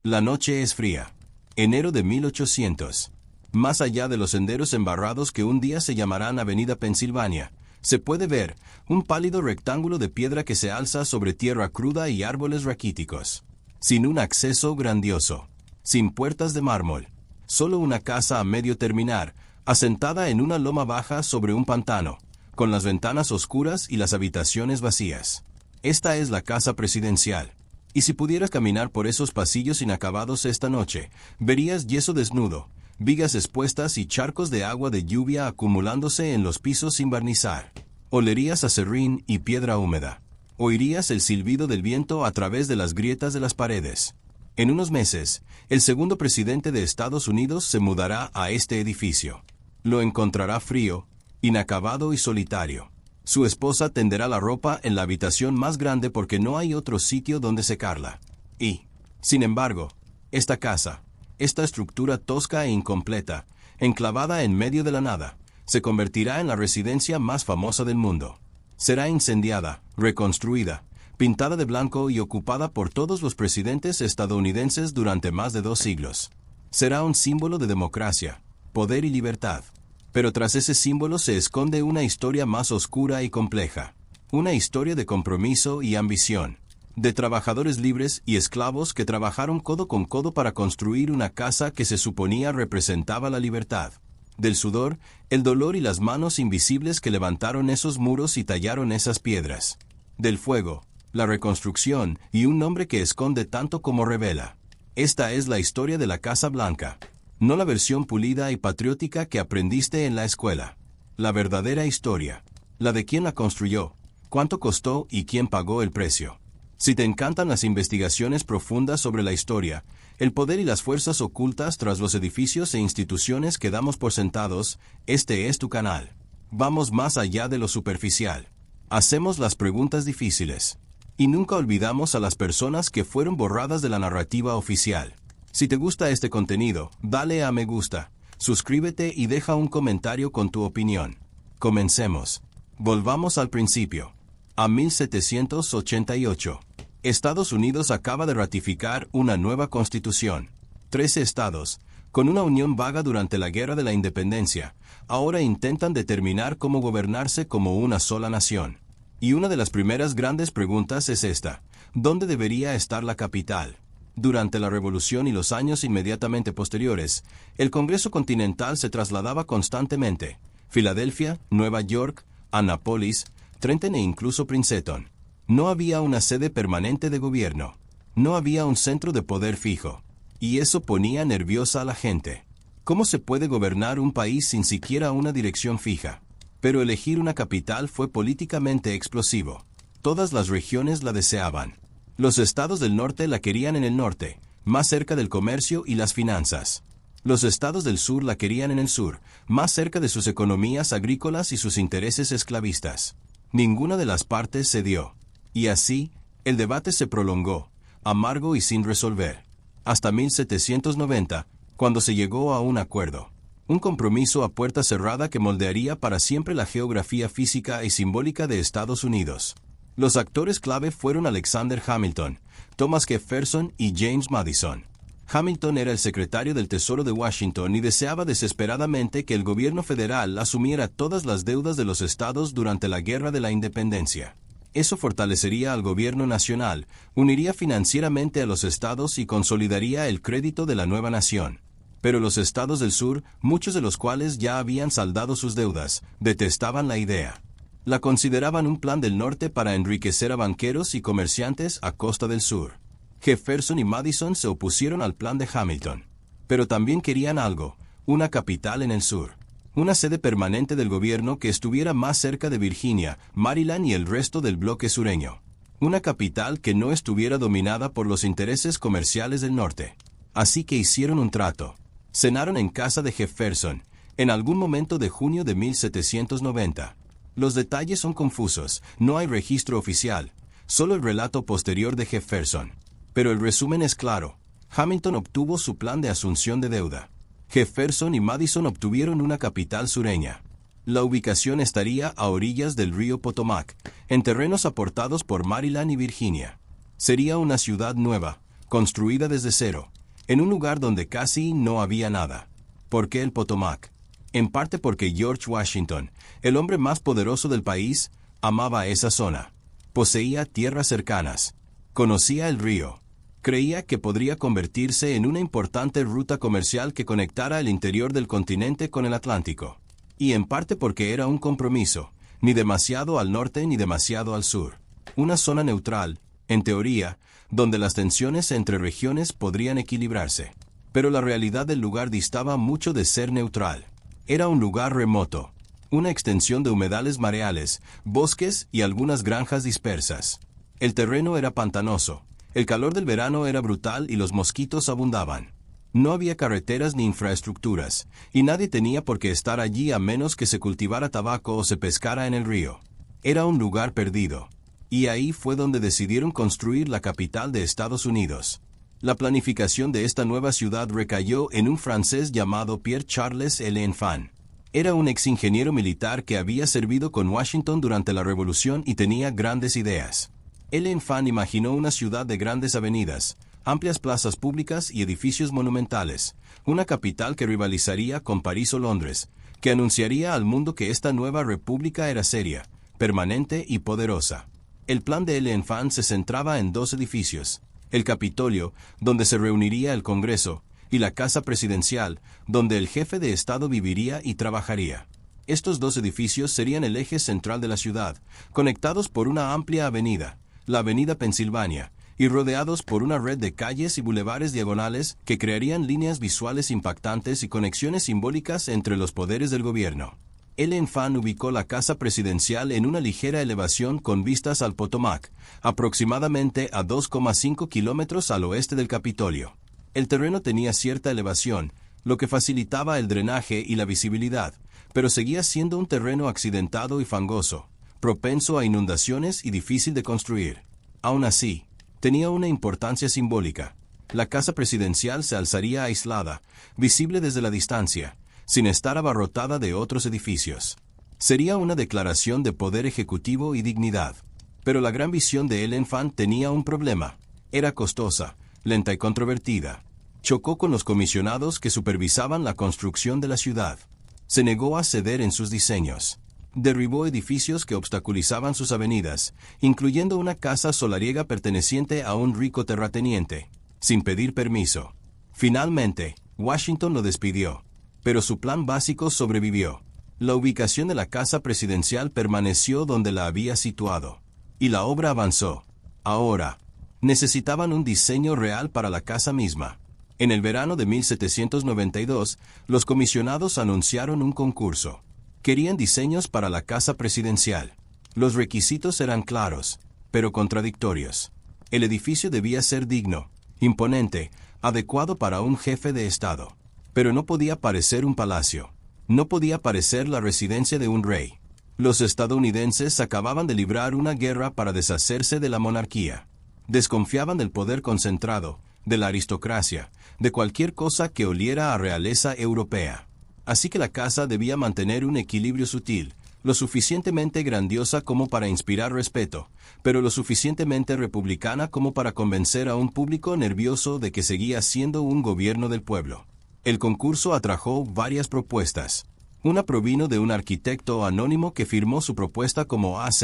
La noche es fría. Enero de 1800. Más allá de los senderos embarrados que un día se llamarán Avenida Pensilvania, se puede ver un pálido rectángulo de piedra que se alza sobre tierra cruda y árboles raquíticos. Sin un acceso grandioso. Sin puertas de mármol. Solo una casa a medio terminar, asentada en una loma baja sobre un pantano, con las ventanas oscuras y las habitaciones vacías. Esta es la casa presidencial. Y si pudieras caminar por esos pasillos inacabados esta noche, verías yeso desnudo, vigas expuestas y charcos de agua de lluvia acumulándose en los pisos sin barnizar. Olerías aserrín y piedra húmeda. Oirías el silbido del viento a través de las grietas de las paredes. En unos meses, el segundo presidente de Estados Unidos se mudará a este edificio. Lo encontrará frío, inacabado y solitario. Su esposa tenderá la ropa en la habitación más grande porque no hay otro sitio donde secarla. Y, sin embargo, esta casa, esta estructura tosca e incompleta, enclavada en medio de la nada, se convertirá en la residencia más famosa del mundo. Será incendiada, reconstruida, pintada de blanco y ocupada por todos los presidentes estadounidenses durante más de 2 siglos. Será un símbolo de democracia, poder y libertad. Pero tras ese símbolo se esconde una historia más oscura y compleja. Una historia de compromiso y ambición. De trabajadores libres y esclavos que trabajaron codo con codo para construir una casa que se suponía representaba la libertad. Del sudor, el dolor y las manos invisibles que levantaron esos muros y tallaron esas piedras. Del fuego, la reconstrucción y un nombre que esconde tanto como revela. Esta es la historia de la Casa Blanca. No la versión pulida y patriótica que aprendiste en la escuela. La verdadera historia. La de quién la construyó, cuánto costó y quién pagó el precio. Si te encantan las investigaciones profundas sobre la historia, el poder y las fuerzas ocultas tras los edificios e instituciones que damos por sentados, este es tu canal. Vamos más allá de lo superficial. Hacemos las preguntas difíciles. Y nunca olvidamos a las personas que fueron borradas de la narrativa oficial. Si te gusta este contenido, dale a me gusta, suscríbete y deja un comentario con tu opinión. Comencemos. Volvamos al principio. A 1788. Estados Unidos acaba de ratificar una nueva constitución. 13 estados, con una unión vaga durante la Guerra de la Independencia, ahora intentan determinar cómo gobernarse como una sola nación. Y una de las primeras grandes preguntas es esta: ¿dónde debería estar la capital? Durante la Revolución y los años inmediatamente posteriores, el Congreso Continental se trasladaba constantemente. Filadelfia, Nueva York, Annapolis, Trenton e incluso Princeton. No había una sede permanente de gobierno. No había un centro de poder fijo. Y eso ponía nerviosa a la gente. ¿Cómo se puede gobernar un país sin siquiera una dirección fija? Pero elegir una capital fue políticamente explosivo. Todas las regiones la deseaban. Los estados del norte la querían en el norte, más cerca del comercio y las finanzas. Los estados del sur la querían en el sur, más cerca de sus economías agrícolas y sus intereses esclavistas. Ninguna de las partes cedió. Y así, el debate se prolongó, amargo y sin resolver, hasta 1790, cuando se llegó a un acuerdo. Un compromiso a puerta cerrada que moldearía para siempre la geografía física y simbólica de Estados Unidos. Los actores clave fueron Alexander Hamilton, Thomas Jefferson y James Madison. Hamilton era el secretario del Tesoro de Washington y deseaba desesperadamente que el gobierno federal asumiera todas las deudas de los estados durante la Guerra de la Independencia. Eso fortalecería al gobierno nacional, uniría financieramente a los estados y consolidaría el crédito de la nueva nación. Pero los estados del sur, muchos de los cuales ya habían saldado sus deudas, detestaban la idea. La consideraban un plan del norte para enriquecer a banqueros y comerciantes a costa del sur. Jefferson y Madison se opusieron al plan de Hamilton. Pero también querían algo: una capital en el sur. Una sede permanente del gobierno que estuviera más cerca de Virginia, Maryland y el resto del bloque sureño. Una capital que no estuviera dominada por los intereses comerciales del norte. Así que hicieron un trato. Cenaron en casa de Jefferson, en algún momento de junio de 1790. Los detalles son confusos, no hay registro oficial, solo el relato posterior de Jefferson. Pero el resumen es claro: Hamilton obtuvo su plan de asunción de deuda. Jefferson y Madison obtuvieron una capital sureña. La ubicación estaría a orillas del río Potomac, en terrenos aportados por Maryland y Virginia. Sería una ciudad nueva, construida desde cero, en un lugar donde casi no había nada. ¿Por qué el Potomac? En parte porque George Washington, el hombre más poderoso del país, amaba esa zona. Poseía tierras cercanas. Conocía el río. Creía que podría convertirse en una importante ruta comercial que conectara el interior del continente con el Atlántico. Y en parte porque era un compromiso, ni demasiado al norte ni demasiado al sur. Una zona neutral, en teoría, donde las tensiones entre regiones podrían equilibrarse. Pero la realidad del lugar distaba mucho de ser neutral. Era un lugar remoto, una extensión de humedales mareales, bosques y algunas granjas dispersas. El terreno era pantanoso, el calor del verano era brutal y los mosquitos abundaban. No había carreteras ni infraestructuras, y nadie tenía por qué estar allí a menos que se cultivara tabaco o se pescara en el río. Era un lugar perdido. Y ahí fue donde decidieron construir la capital de Estados Unidos. La planificación de esta nueva ciudad recayó en un francés llamado Pierre-Charles L'Enfant. Era un exingeniero militar que había servido con Washington durante la Revolución y tenía grandes ideas. L'Enfant imaginó una ciudad de grandes avenidas, amplias plazas públicas y edificios monumentales, una capital que rivalizaría con París o Londres, que anunciaría al mundo que esta nueva república era seria, permanente y poderosa. El plan de L'Enfant se centraba en 2 edificios: el Capitolio, donde se reuniría el Congreso, y la Casa Presidencial, donde el jefe de Estado viviría y trabajaría. Estos 2 edificios serían el eje central de la ciudad, conectados por una amplia avenida, la Avenida Pensilvania, y rodeados por una red de calles y bulevares diagonales que crearían líneas visuales impactantes y conexiones simbólicas entre los poderes del gobierno. L'Enfant ubicó la Casa Presidencial en una ligera elevación con vistas al Potomac, aproximadamente a 2,5 kilómetros al oeste del Capitolio. El terreno tenía cierta elevación, lo que facilitaba el drenaje y la visibilidad, pero seguía siendo un terreno accidentado y fangoso, propenso a inundaciones y difícil de construir. Aún así, tenía una importancia simbólica. La Casa Presidencial se alzaría aislada, visible desde la distancia, sin estar abarrotada de otros edificios. Sería una declaración de poder ejecutivo y dignidad. Pero la gran visión de L'Enfant tenía un problema. Era costosa, lenta y controvertida. Chocó con los comisionados que supervisaban la construcción de la ciudad. Se negó a ceder en sus diseños. Derribó edificios que obstaculizaban sus avenidas, incluyendo una casa solariega perteneciente a un rico terrateniente, sin pedir permiso. Finalmente, Washington lo despidió. Pero su plan básico sobrevivió. La ubicación de la Casa Presidencial permaneció donde la había situado. Y la obra avanzó. Ahora, necesitaban un diseño real para la casa misma. En el verano de 1792, los comisionados anunciaron un concurso. Querían diseños para la Casa Presidencial. Los requisitos eran claros, pero contradictorios. El edificio debía ser digno, imponente, adecuado para un jefe de Estado. Pero no podía parecer un palacio. No podía parecer la residencia de un rey. Los estadounidenses acababan de librar una guerra para deshacerse de la monarquía. Desconfiaban del poder concentrado, de la aristocracia, de cualquier cosa que oliera a realeza europea. Así que la casa debía mantener un equilibrio sutil, lo suficientemente grandiosa como para inspirar respeto, pero lo suficientemente republicana como para convencer a un público nervioso de que seguía siendo un gobierno del pueblo. El concurso atrajo varias propuestas. Una provino de un arquitecto anónimo que firmó su propuesta como AZ.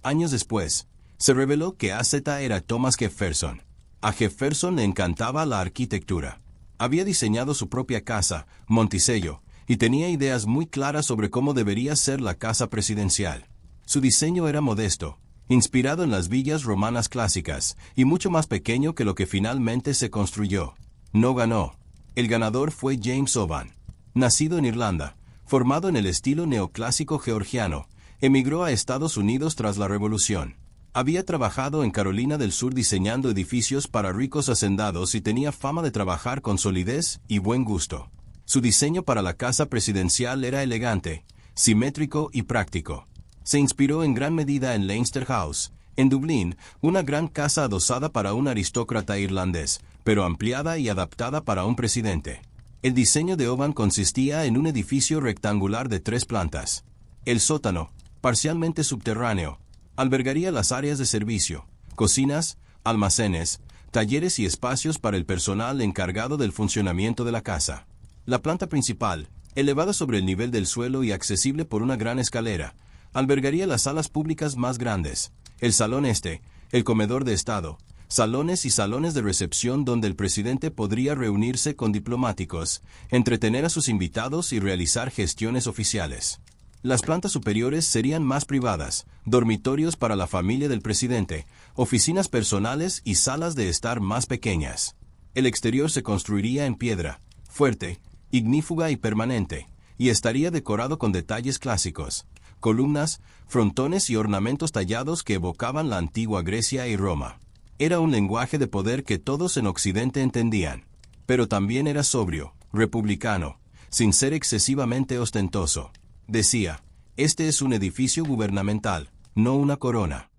Años después, se reveló que AZ era Thomas Jefferson. A Jefferson le encantaba la arquitectura. Había diseñado su propia casa, Monticello, y tenía ideas muy claras sobre cómo debería ser la casa presidencial. Su diseño era modesto, inspirado en las villas romanas clásicas, y mucho más pequeño que lo que finalmente se construyó. No ganó. El ganador fue James Oban. Nacido en Irlanda, formado en el estilo neoclásico georgiano, emigró a Estados Unidos tras la Revolución. Había trabajado en Carolina del Sur diseñando edificios para ricos hacendados y tenía fama de trabajar con solidez y buen gusto. Su diseño para la casa presidencial era elegante, simétrico y práctico. Se inspiró en gran medida en Leinster House, en Dublín, una gran casa adosada para un aristócrata irlandés, pero ampliada y adaptada para un presidente. El diseño de Oban consistía en un edificio rectangular de 3 plantas. El sótano, parcialmente subterráneo, albergaría las áreas de servicio, cocinas, almacenes, talleres y espacios para el personal encargado del funcionamiento de la casa. La planta principal, elevada sobre el nivel del suelo y accesible por una gran escalera, albergaría las salas públicas más grandes, el salón este, el comedor de Estado, salones y salones de recepción donde el presidente podría reunirse con diplomáticos, entretener a sus invitados y realizar gestiones oficiales. Las plantas superiores serían más privadas, dormitorios para la familia del presidente, oficinas personales y salas de estar más pequeñas. El exterior se construiría en piedra, fuerte, ignífuga y permanente, y estaría decorado con detalles clásicos, columnas, frontones y ornamentos tallados que evocaban la antigua Grecia y Roma. Era un lenguaje de poder que todos en Occidente entendían, pero también era sobrio, republicano, sin ser excesivamente ostentoso. Decía, este es un edificio gubernamental, no una corona.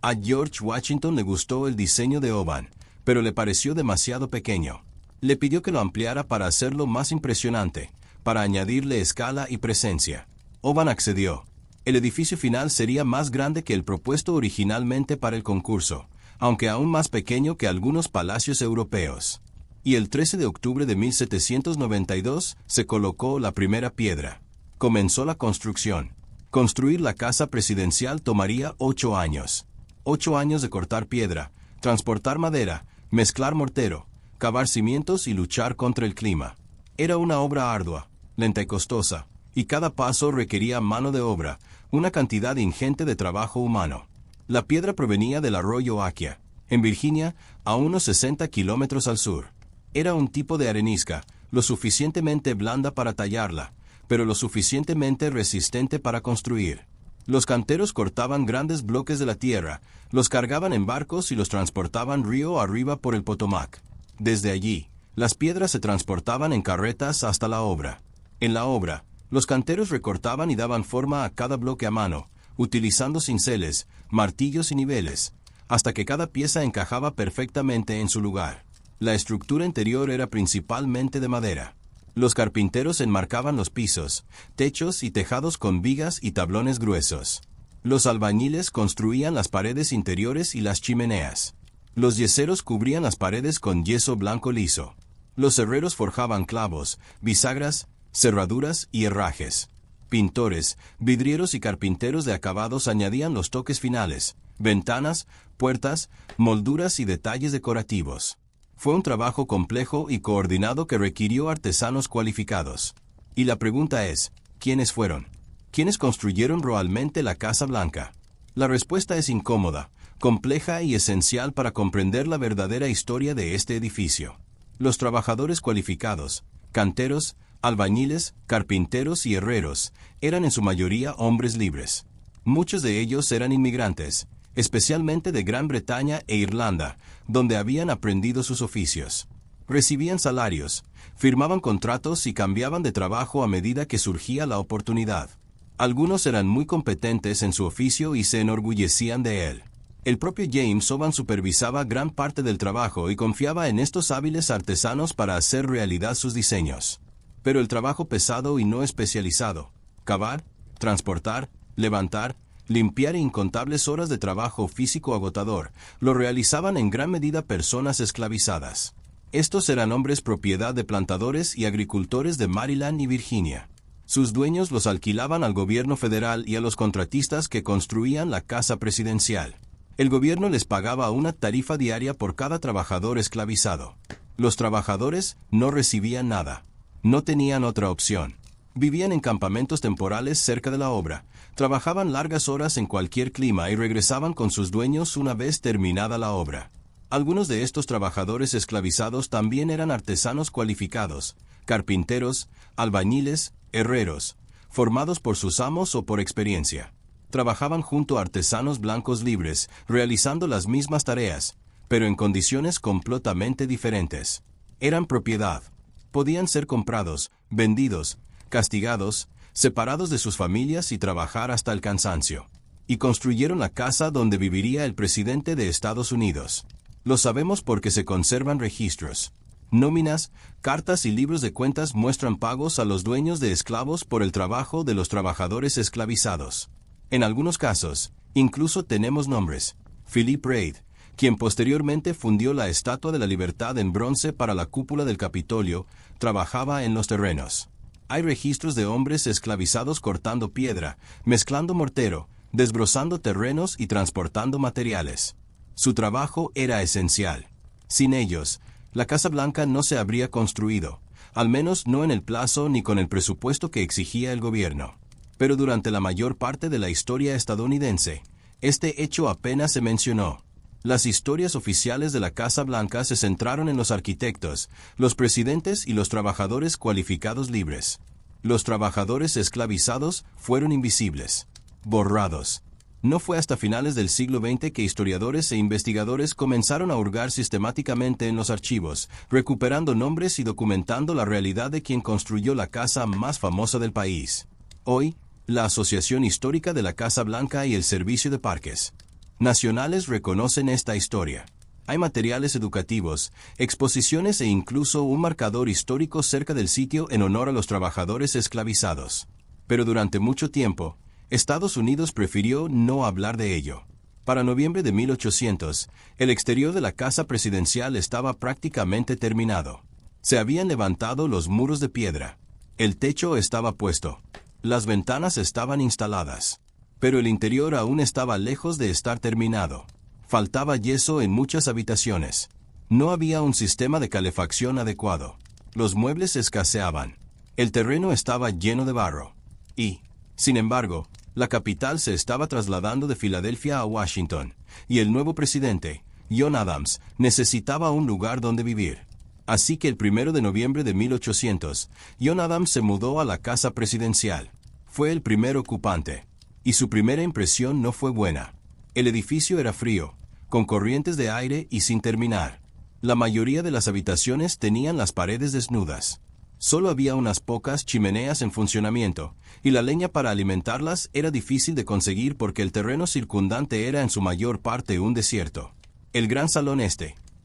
A George Washington le gustó el diseño de Oban, pero le pareció demasiado pequeño. Le pidió que lo ampliara para hacerlo más impresionante, para añadirle escala y presencia. Oban accedió. El edificio final sería más grande que el propuesto originalmente para el concurso, aunque aún más pequeño que algunos palacios europeos. Y el 13 de octubre de 1792 se colocó la primera piedra. Comenzó la construcción. Construir la casa presidencial tomaría 8 años. 8 años de cortar piedra, transportar madera, mezclar mortero, cavar cimientos y luchar contra el clima. Era una obra ardua, lenta y costosa, y cada paso requería mano de obra, una cantidad ingente de trabajo humano. La piedra provenía del arroyo Aquia, en Virginia, a unos 60 kilómetros al sur. Era un tipo de arenisca, lo suficientemente blanda para tallarla, pero lo suficientemente resistente para construir. Los canteros cortaban grandes bloques de la tierra, los cargaban en barcos y los transportaban río arriba por el Potomac. Desde allí, las piedras se transportaban en carretas hasta la obra. En la obra, los canteros recortaban y daban forma a cada bloque a mano, utilizando cinceles, martillos y niveles, hasta que cada pieza encajaba perfectamente en su lugar. La estructura interior era principalmente de madera. Los carpinteros enmarcaban los pisos, techos y tejados con vigas y tablones gruesos. Los albañiles construían las paredes interiores y las chimeneas. Los yeseros cubrían las paredes con yeso blanco liso. Los herreros forjaban clavos, bisagras, cerraduras y herrajes. Pintores, vidrieros y carpinteros de acabados añadían los toques finales, ventanas, puertas, molduras y detalles decorativos. Fue un trabajo complejo y coordinado que requirió artesanos cualificados. Y la pregunta es, ¿quiénes fueron? ¿Quiénes construyeron realmente la Casa Blanca? La respuesta es incómoda, compleja y esencial para comprender la verdadera historia de este edificio. Los trabajadores cualificados, canteros, albañiles, carpinteros y herreros, eran en su mayoría hombres libres. Muchos de ellos eran inmigrantes, especialmente de Gran Bretaña e Irlanda, donde habían aprendido sus oficios. Recibían salarios, firmaban contratos y cambiaban de trabajo a medida que surgía la oportunidad. Algunos eran muy competentes en su oficio y se enorgullecían de él. El propio James Oban supervisaba gran parte del trabajo y confiaba en estos hábiles artesanos para hacer realidad sus diseños. Pero el trabajo pesado y no especializado, cavar, transportar, levantar, limpiar e incontables horas de trabajo físico agotador, lo realizaban en gran medida personas esclavizadas. Estos eran hombres propiedad de plantadores y agricultores de Maryland y Virginia. Sus dueños los alquilaban al gobierno federal y a los contratistas que construían la casa presidencial. El gobierno les pagaba una tarifa diaria por cada trabajador esclavizado. Los trabajadores no recibían nada. No tenían otra opción. Vivían en campamentos temporales cerca de la obra, trabajaban largas horas en cualquier clima y regresaban con sus dueños una vez terminada la obra. Algunos de estos trabajadores esclavizados también eran artesanos cualificados, carpinteros, albañiles, herreros, formados por sus amos o por experiencia. Trabajaban junto a artesanos blancos libres, realizando las mismas tareas, pero en condiciones completamente diferentes. Eran propiedad. Podían ser comprados, vendidos, castigados, separados de sus familias y trabajar hasta el cansancio. Y construyeron la casa donde viviría el presidente de Estados Unidos. Lo sabemos porque se conservan registros. Nóminas, cartas y libros de cuentas muestran pagos a los dueños de esclavos por el trabajo de los trabajadores esclavizados. En algunos casos, incluso tenemos nombres: Philip Reid, quien posteriormente fundió la Estatua de la Libertad en bronce para la cúpula del Capitolio, trabajaba en los terrenos. Hay registros de hombres esclavizados cortando piedra, mezclando mortero, desbrozando terrenos y transportando materiales. Su trabajo era esencial. Sin ellos, la Casa Blanca no se habría construido, al menos no en el plazo ni con el presupuesto que exigía el gobierno. Pero durante la mayor parte de la historia estadounidense, este hecho apenas se mencionó. Las historias oficiales de la Casa Blanca se centraron en los arquitectos, los presidentes y los trabajadores cualificados libres. Los trabajadores esclavizados fueron invisibles, borrados. No fue hasta finales del siglo XX que historiadores e investigadores comenzaron a hurgar sistemáticamente en los archivos, recuperando nombres y documentando la realidad de quien construyó la casa más famosa del país. Hoy, la Asociación Histórica de la Casa Blanca y el Servicio de Parques Nacionales reconocen esta historia. Hay materiales educativos, exposiciones e incluso un marcador histórico cerca del sitio en honor a los trabajadores esclavizados. Pero durante mucho tiempo, Estados Unidos prefirió no hablar de ello. Para noviembre de 1800, el exterior de la casa presidencial estaba prácticamente terminado. Se habían levantado los muros de piedra. El techo estaba puesto. Las ventanas estaban instaladas. Pero el interior aún estaba lejos de estar terminado. Faltaba yeso en muchas habitaciones. No había un sistema de calefacción adecuado. Los muebles escaseaban. El terreno estaba lleno de barro. Y, sin embargo, la capital se estaba trasladando de Filadelfia a Washington, y el nuevo presidente, John Adams, necesitaba un lugar donde vivir. Así que el 1 de noviembre de 1800, John Adams se mudó a la casa presidencial. Fue el primer ocupante. Y su primera impresión no fue buena. El edificio era frío, con corrientes de aire y sin terminar. La mayoría de las habitaciones tenían las paredes desnudas. Solo había unas pocas chimeneas en funcionamiento, y la leña para alimentarlas era difícil de conseguir porque el terreno circundante era en su mayor parte un desierto. El gran salón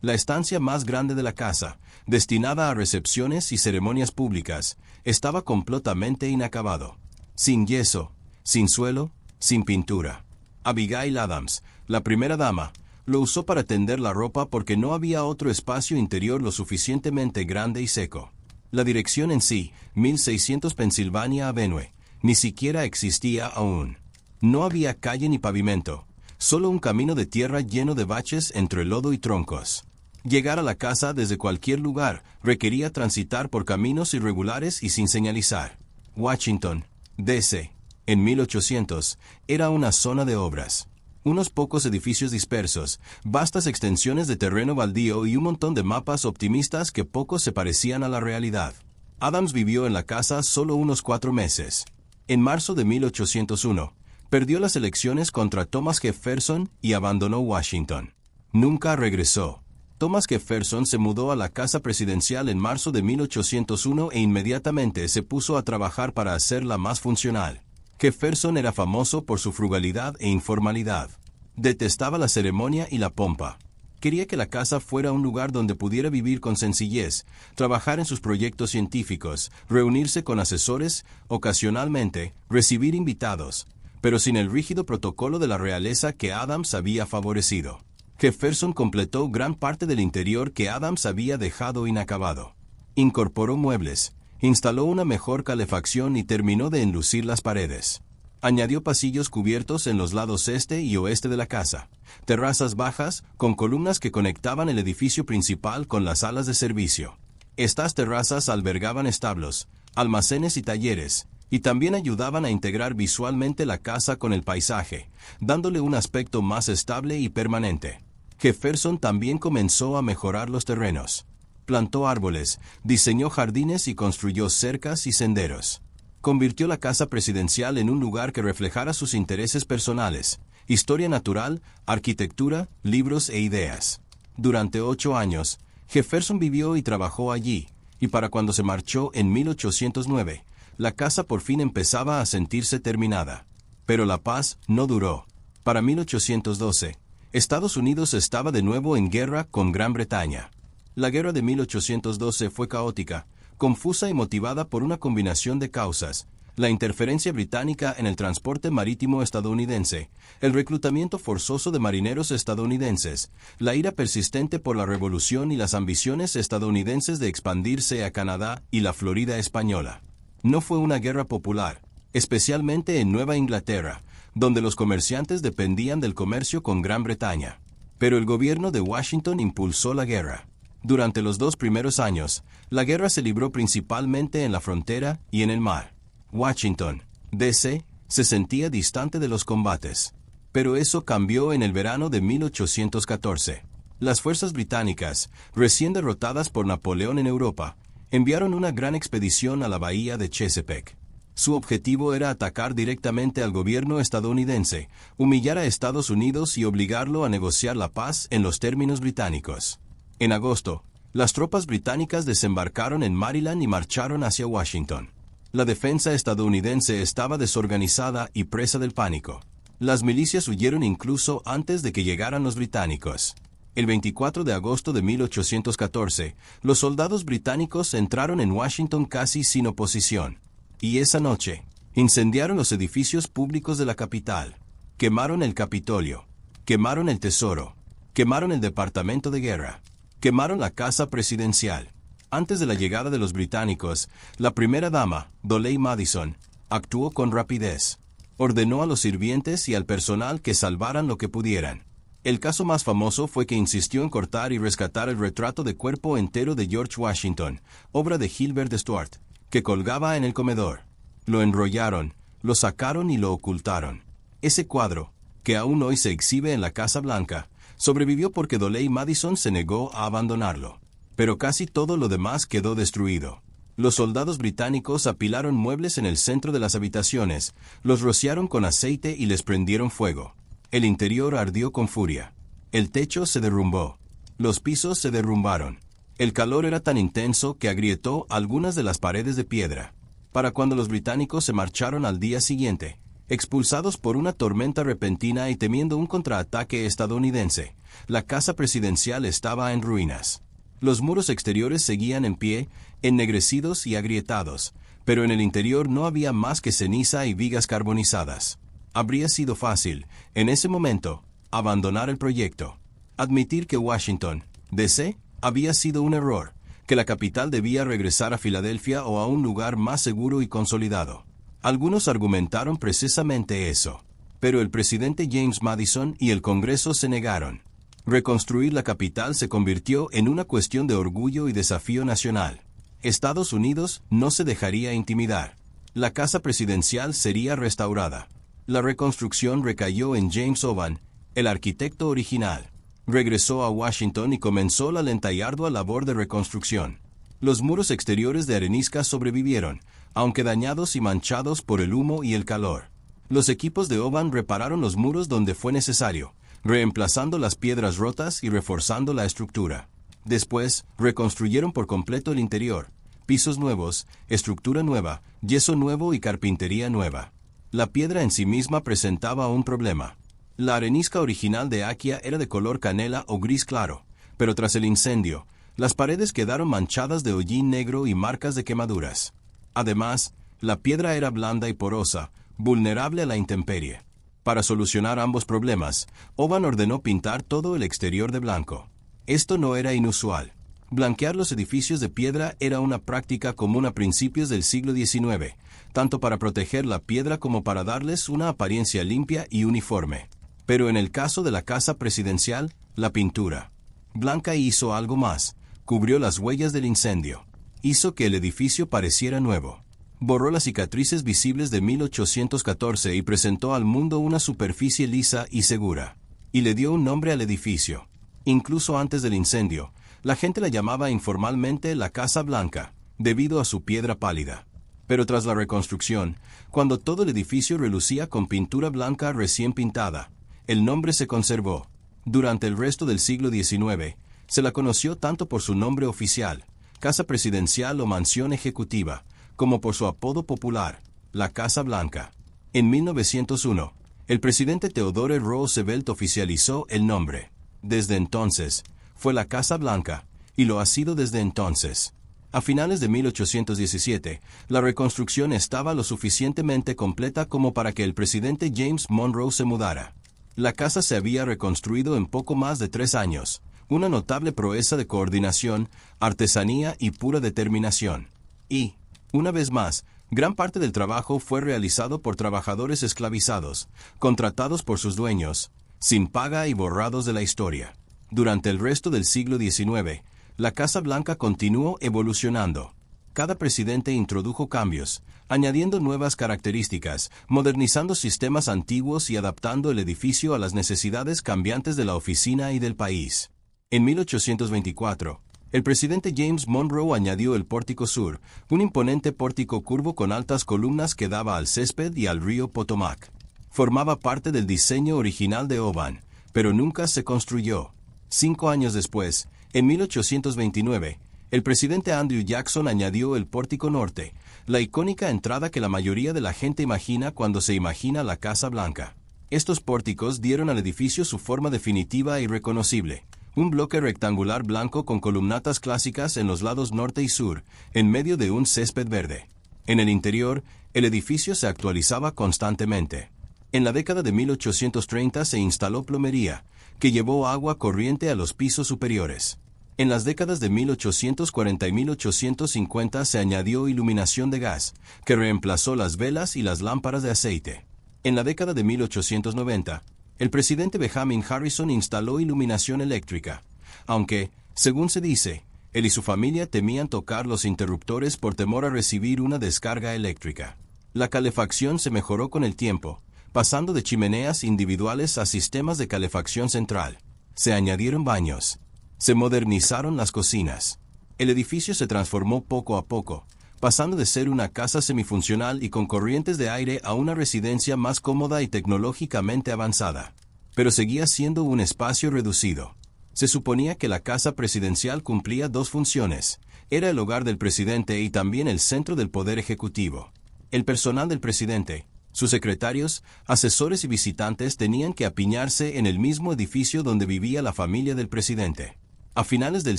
la estancia más grande de la casa, destinada a recepciones y ceremonias públicas, estaba completamente inacabado. Sin yeso, sin suelo, sin pintura. Abigail Adams, la primera dama, lo usó para tender la ropa porque no había otro espacio interior lo suficientemente grande y seco. La dirección en sí, 1600 Pennsylvania Avenue, ni siquiera existía aún. No había calle ni pavimento, solo un camino de tierra lleno de baches entre lodo y troncos. Llegar a la casa desde cualquier lugar requería transitar por caminos irregulares y sin señalizar. Washington, D.C., en 1800, era una zona de obras. Unos pocos edificios dispersos, vastas extensiones de terreno baldío y un montón de mapas optimistas que poco se parecían a la realidad. Adams vivió en la casa solo unos 4 meses. En marzo de 1801, perdió las elecciones contra Thomas Jefferson y abandonó Washington. Nunca regresó. Thomas Jefferson se mudó a la casa presidencial en marzo de 1801 e inmediatamente se puso a trabajar para hacerla más funcional. Jefferson era famoso por su frugalidad e informalidad. Detestaba la ceremonia y la pompa. Quería que la casa fuera un lugar donde pudiera vivir con sencillez, trabajar en sus proyectos científicos, reunirse con asesores, ocasionalmente, recibir invitados, pero sin el rígido protocolo de la realeza que Adams había favorecido. Jefferson completó gran parte del interior que Adams había dejado inacabado. Incorporó muebles, instaló una mejor calefacción y terminó de enlucir las paredes. Añadió pasillos cubiertos en los lados este y oeste de la casa, terrazas bajas con columnas que conectaban el edificio principal con las salas de servicio. Estas terrazas albergaban establos, almacenes y talleres, y también ayudaban a integrar visualmente la casa con el paisaje, dándole un aspecto más estable y permanente. Jefferson también comenzó a mejorar los terrenos. Plantó árboles, diseñó jardines y construyó cercas y senderos. Convirtió la casa presidencial en un lugar que reflejara sus intereses personales, historia natural, arquitectura, libros e ideas. Durante 8 años, Jefferson vivió y trabajó allí, y para cuando se marchó en 1809, la casa por fin empezaba a sentirse terminada. Pero la paz no duró. Para 1812, Estados Unidos estaba de nuevo en guerra con Gran Bretaña. La guerra de 1812 fue caótica, confusa y motivada por una combinación de causas: la interferencia británica en el transporte marítimo estadounidense, el reclutamiento forzoso de marineros estadounidenses, la ira persistente por la revolución y las ambiciones estadounidenses de expandirse a Canadá y la Florida española. No fue una guerra popular, especialmente en Nueva Inglaterra, donde los comerciantes dependían del comercio con Gran Bretaña. Pero el gobierno de Washington impulsó la guerra. Durante los 2 primeros años, la guerra se libró principalmente en la frontera y en el mar. Washington, D.C., se sentía distante de los combates. Pero eso cambió en el verano de 1814. Las fuerzas británicas, recién derrotadas por Napoleón en Europa, enviaron una gran expedición a la bahía de Chesapeake. Su objetivo era atacar directamente al gobierno estadounidense, humillar a Estados Unidos y obligarlo a negociar la paz en los términos británicos. En agosto, las tropas británicas desembarcaron en Maryland y marcharon hacia Washington. La defensa estadounidense estaba desorganizada y presa del pánico. Las milicias huyeron incluso antes de que llegaran los británicos. El 24 de agosto de 1814, los soldados británicos entraron en Washington casi sin oposición. Y esa noche, incendiaron los edificios públicos de la capital. Quemaron el Capitolio. Quemaron el Tesoro. Quemaron el Departamento de Guerra. Quemaron la Casa Presidencial. Antes de la llegada de los británicos, la primera dama, Dolley Madison, actuó con rapidez. Ordenó a los sirvientes y al personal que salvaran lo que pudieran. El caso más famoso fue que insistió en cortar y rescatar el retrato de cuerpo entero de George Washington, obra de Gilbert Stuart, que colgaba en el comedor. Lo enrollaron, lo sacaron y lo ocultaron. Ese cuadro, que aún hoy se exhibe en la Casa Blanca, sobrevivió porque Dolley Madison se negó a abandonarlo. Pero casi todo lo demás quedó destruido. Los soldados británicos apilaron muebles en el centro de las habitaciones, los rociaron con aceite y les prendieron fuego. El interior ardió con furia. El techo se derrumbó. Los pisos se derrumbaron. El calor era tan intenso que agrietó algunas de las paredes de piedra. Para cuando los británicos se marcharon al día siguiente, expulsados por una tormenta repentina y temiendo un contraataque estadounidense, la casa presidencial estaba en ruinas. Los muros exteriores seguían en pie, ennegrecidos y agrietados, pero en el interior no había más que ceniza y vigas carbonizadas. Habría sido fácil, en ese momento, abandonar el proyecto. Admitir que Washington, D.C., había sido un error, que la capital debía regresar a Filadelfia o a un lugar más seguro y consolidado. Algunos argumentaron precisamente eso, pero el presidente James Madison y el Congreso se negaron. Reconstruir la capital se convirtió en una cuestión de orgullo y desafío nacional. Estados Unidos no se dejaría intimidar. La casa presidencial sería restaurada. La reconstrucción recayó en James Oban, el arquitecto original. Regresó a Washington y comenzó la lenta y ardua labor de reconstrucción. Los muros exteriores de arenisca sobrevivieron, aunque dañados y manchados por el humo y el calor. Los equipos de Oban repararon los muros donde fue necesario, reemplazando las piedras rotas y reforzando la estructura. Después, reconstruyeron por completo el interior, pisos nuevos, estructura nueva, yeso nuevo y carpintería nueva. La piedra en sí misma presentaba un problema. La arenisca original de Aquia era de color canela o gris claro, pero tras el incendio, las paredes quedaron manchadas de hollín negro y marcas de quemaduras. Además, la piedra era blanda y porosa, vulnerable a la intemperie. Para solucionar ambos problemas, Oban ordenó pintar todo el exterior de blanco. Esto no era inusual. Blanquear los edificios de piedra era una práctica común a principios del siglo XIX, tanto para proteger la piedra como para darles una apariencia limpia y uniforme. Pero en el caso de la casa presidencial, la pintura blanca hizo algo más. Cubrió las huellas del incendio. Hizo que el edificio pareciera nuevo. Borró las cicatrices visibles de 1814 y presentó al mundo una superficie lisa y segura. Y le dio un nombre al edificio. Incluso antes del incendio, la gente la llamaba informalmente la Casa Blanca, debido a su piedra pálida. Pero tras la reconstrucción, cuando todo el edificio relucía con pintura blanca recién pintada, el nombre se conservó. Durante el resto del siglo XIX, se la conoció tanto por su nombre oficial, Casa Presidencial o Mansión Ejecutiva, como por su apodo popular, la Casa Blanca. En 1901, el presidente Theodore Roosevelt oficializó el nombre. Desde entonces, fue la Casa Blanca, y lo ha sido desde entonces. A finales de 1817, la reconstrucción estaba lo suficientemente completa como para que el presidente James Monroe se mudara. La casa se había reconstruido en poco más de 3 años, una notable proeza de coordinación, artesanía y pura determinación. Y, una vez más, gran parte del trabajo fue realizado por trabajadores esclavizados, contratados por sus dueños, sin paga y borrados de la historia. Durante el resto del siglo XIX, la Casa Blanca continuó evolucionando. Cada presidente introdujo cambios, añadiendo nuevas características, modernizando sistemas antiguos y adaptando el edificio a las necesidades cambiantes de la oficina y del país. En 1824, el presidente James Monroe añadió el Pórtico Sur, un imponente pórtico curvo con altas columnas que daba al césped y al río Potomac. Formaba parte del diseño original de Oban, pero nunca se construyó. 5 años después, en 1829, el presidente Andrew Jackson añadió el Pórtico Norte, la icónica entrada que la mayoría de la gente imagina cuando se imagina la Casa Blanca. Estos pórticos dieron al edificio su forma definitiva e irreconocible, un bloque rectangular blanco con columnatas clásicas en los lados norte y sur, en medio de un césped verde. En el interior, el edificio se actualizaba constantemente. En la década de 1830 se instaló plomería, que llevó agua corriente a los pisos superiores. En las décadas de 1840 y 1850 se añadió iluminación de gas, que reemplazó las velas y las lámparas de aceite. En la década de 1890, el presidente Benjamin Harrison instaló iluminación eléctrica, aunque, según se dice, él y su familia temían tocar los interruptores por temor a recibir una descarga eléctrica. La calefacción se mejoró con el tiempo, pasando de chimeneas individuales a sistemas de calefacción central. Se añadieron baños. Se modernizaron las cocinas. El edificio se transformó poco a poco, pasando de ser una casa semifuncional y con corrientes de aire a una residencia más cómoda y tecnológicamente avanzada. Pero seguía siendo un espacio reducido. Se suponía que la casa presidencial cumplía 2 funciones. Era el hogar del presidente y también el centro del poder ejecutivo. El personal del presidente, sus secretarios, asesores y visitantes tenían que apiñarse en el mismo edificio donde vivía la familia del presidente. A finales del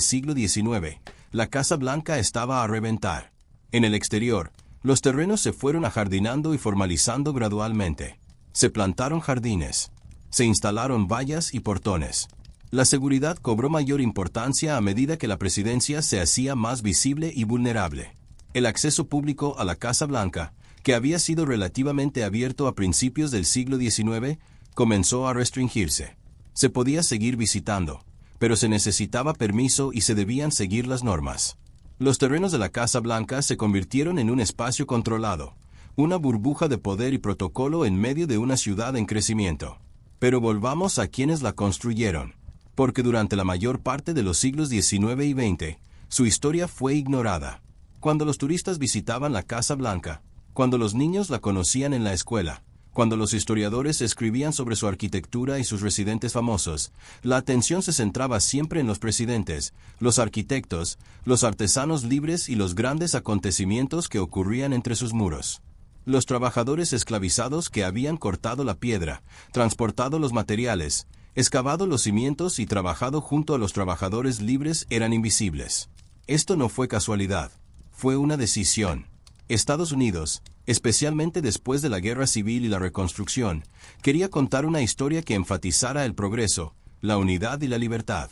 siglo XIX, la Casa Blanca estaba a reventar. En el exterior, los terrenos se fueron ajardinando y formalizando gradualmente. Se plantaron jardines. Se instalaron vallas y portones. La seguridad cobró mayor importancia a medida que la presidencia se hacía más visible y vulnerable. El acceso público a la Casa Blanca, que había sido relativamente abierto a principios del siglo XIX, comenzó a restringirse. Se podía seguir visitando, pero se necesitaba permiso y se debían seguir las normas. Los terrenos de la Casa Blanca se convirtieron en un espacio controlado, una burbuja de poder y protocolo en medio de una ciudad en crecimiento. Pero volvamos a quienes la construyeron, porque durante la mayor parte de los siglos XIX y XX, su historia fue ignorada. Cuando los turistas visitaban la Casa Blanca, cuando los niños la conocían en la escuela, cuando los historiadores escribían sobre su arquitectura y sus residentes famosos, la atención se centraba siempre en los presidentes, los arquitectos, los artesanos libres y los grandes acontecimientos que ocurrían entre sus muros. Los trabajadores esclavizados que habían cortado la piedra, transportado los materiales, excavado los cimientos y trabajado junto a los trabajadores libres eran invisibles. Esto no fue casualidad, fue una decisión. Estados Unidos, especialmente después de la Guerra Civil y la Reconstrucción, quería contar una historia que enfatizara el progreso, la unidad y la libertad.